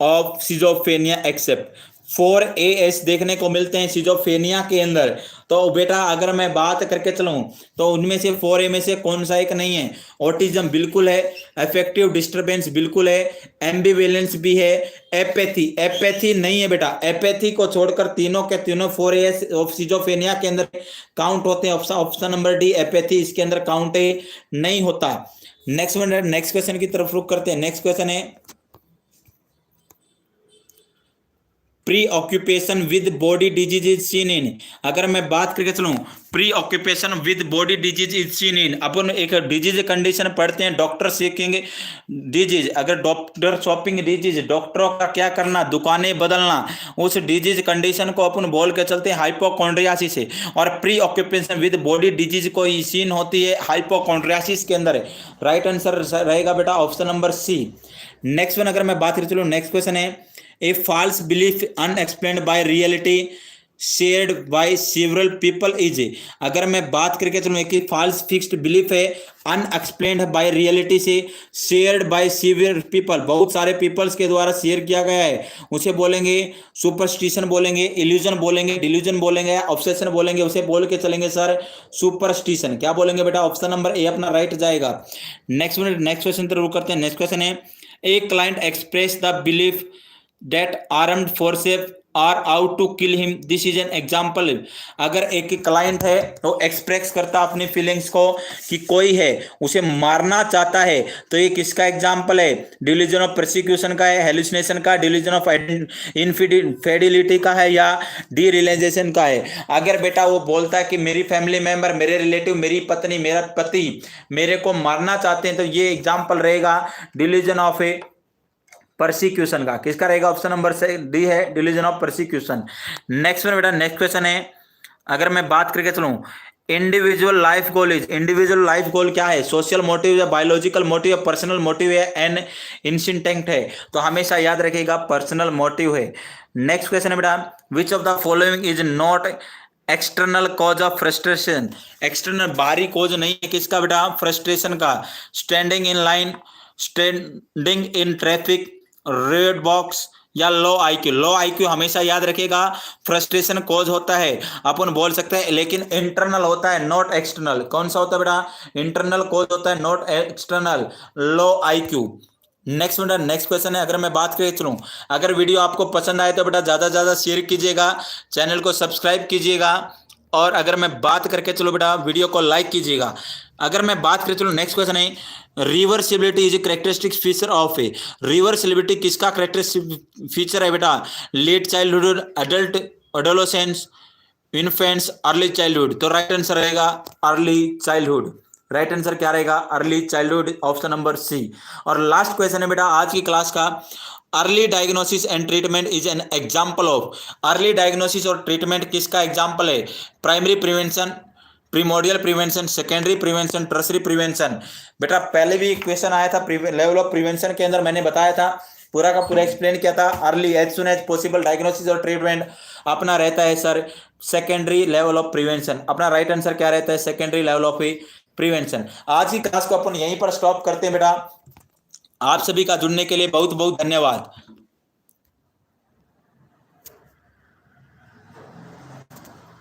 A: of schizophrenia except 4AS देखने को मिलते हैं सिजोफ्रेनिया के अंदर। तो बेटा अगर मैं बात करके चलूं तो उनमें से 4A में से कौन सा एक नहीं है? ऑटिज्म बिल्कुल है, अफेक्टिव डिस्टर्बेंस बिल्कुल है, एम्बिवेलेंस भी है, एपैथी, एपैथी नहीं है बेटा। एपैथी को छोड़कर तीनों के तीनों 4AS ऑफ सिजोफ्रेनिया के अंदर काउंट होते हैं। ऑप्शन नंबर डी एपैथी इसके अंदर काउंट नहीं होता। नेक्स्ट क्वेश्चन की तरफ रुक करते हैं। नेक्स्ट क्वेश्चन है preoccupation with body disease is seen in, अगर मैं बात करके चलूं preoccupation with body disease is seen in, अपन एक डिजीज कंडीशन पढ़ते हैं डॉक्टर सीकिंग डिजीज। अगर डॉक्टर शॉपिंग डिजीज, डॉक्टरों का क्या करना, दुकानें बदलना, उस डिजीज कंडीशन को अपन बोल के चलते हैं हाइपोकॉन्ड्रियासिस है। और preoccupation with body disease को सीन होती है हाइपोकॉन्ड्रियासिस के अंदर। राइट आंसर रहेगा बेटा option number C. Next one अगर मैं बात करें चलो नेक्स्ट क्वेश्चन है A false belief unexplained by reality shared by several people is, अगर मैं बात करके चलूँ एक फॉल्स फिक्स्ड बिलीफ है अनएक्सप्लेन्ड बाय रियलिटी से शेयर्ड बाय सीवियर पीपल, बहुत सारे पीपल्स के द्वारा शेयर किया गया है, उसे बोलेंगे सुपरस्टिशन बोलेंगे, इल्यूजन बोलेंगे, डिल्यूजन बोलेंगे, ऑब्सेशन बोलेंगे, उसे बोल के चलेंगे सर सुपरस्टिशन। क्या बोलेंगे बेटा? ऑप्शन नंबर ए अपना राइट जाएगा। नेक्स्ट क्वेश्चन तरफ करते हैं। नेक्स्ट क्वेश्चन है a client express the belief that armed forces are out to kill him, this is an example। अगर एक क्लाइंट है तो एक्सप्रेस करता अपनी फीलिंग्स को कि कोई है उसे मारना चाहता है, तो ये किसका एग्जाम्पल है? डिल्यूजन ऑफ प्रोसिक्यूशन का है, हेलुसिनेशन का, डिल्यूजन ऑफ इनफिडेलिटी का है या डी रियलाइजेशन का है? अगर बेटा वो बोलता है कि मेरी फैमिली मेंबर, मेरे रिलेटिव, मेरी पत्नी, मेरा पति मेरे को मारना चाहते हैं, तो ये एग्जाम्पल रहेगा डिल्यूजन ऑफ परसिक्यूशन का। किसका रहेगा? ऑप्शन नंबर से डी है डिल्यूजन ऑफ परसिक्यूशन। नेक्स्ट में बेटा नेक्स्ट क्वेश्चन है अगर मैं बात करके चलूं, individual life goal is, individual life goal क्या है? सोशल मोटिव या बायोलॉजिकल मोटिव या पर्सनल मोटिव है, एन इंस्टिंक्ट है? तो हमेशा याद रखिएगा पर्सनल मोटिव है। नेक्स्ट क्वेश्चन है बेटा, which of the following is not external cause of frustration? External बाहरी कॉज नहीं है किसका बेटा? फ्रस्ट्रेशन का। Standing in line, standing in traffic, red box या लो आईक्यू? लो आईक्यू हमेशा याद रखिएगा फ्रस्ट्रेशन कॉज होता है, अपन बोल सकते हैं, लेकिन इंटरनल होता है, नॉट एक्सटर्नल। कौन सा होता है बेटा? इंटरनल कॉज होता है, not external, low IQ. Next बेटा, नेक्स्ट क्वेश्चन है, अगर मैं बात करें चलूं, अगर वीडियो आपको पसंद आए तो बेटा ज्यादा से ज्यादा शेयर कीजिएगा, चैनल को सब्सक्राइब कीजिएगा, और अगर मैं बात करके चलो बेटा वीडियो को लाइक कीजिएगा। अगर मैं बात करें चलो, नेक्स्ट क्वेश्चन है, reversibility is characteristic feature of a? Reversibility किसका कैरेक्टरिस्टिक फीचर है बेटा? Late childhood, adult, adolescence, infants, early childhood? तो राइट आंसर रहेगा अर्ली चाइल्डहुड। राइट आंसर क्या रहेगा? Early childhood, option number C. और लास्ट क्वेश्चन है बेटा आज की क्लास का, early diagnosis and treatment is an example of? Early diagnosis और ट्रीटमेंट किसका एग्जाम्पल है? Primary prevention, primordial prevention, secondary prevention, tertiary prevention? बेटा पहले भी क्वेश्चन आया था लेवल ऑफ प्रिवेंशन के अंदर, मैंने बताया था, पूरा का पूरा एक्सप्लेन किया था। Early, as soon as possible diagnosis और ट्रीटमेंट अपना रहता है sir secondary level of prevention. अपना राइट आंसर क्या रहता है? Secondary level of prevention. आज की क्लास को अपन यहीं पर स्टॉप करते हैं बेटा। आप सभी का जुड़ने के लिए बहुत बहुत धन्यवाद।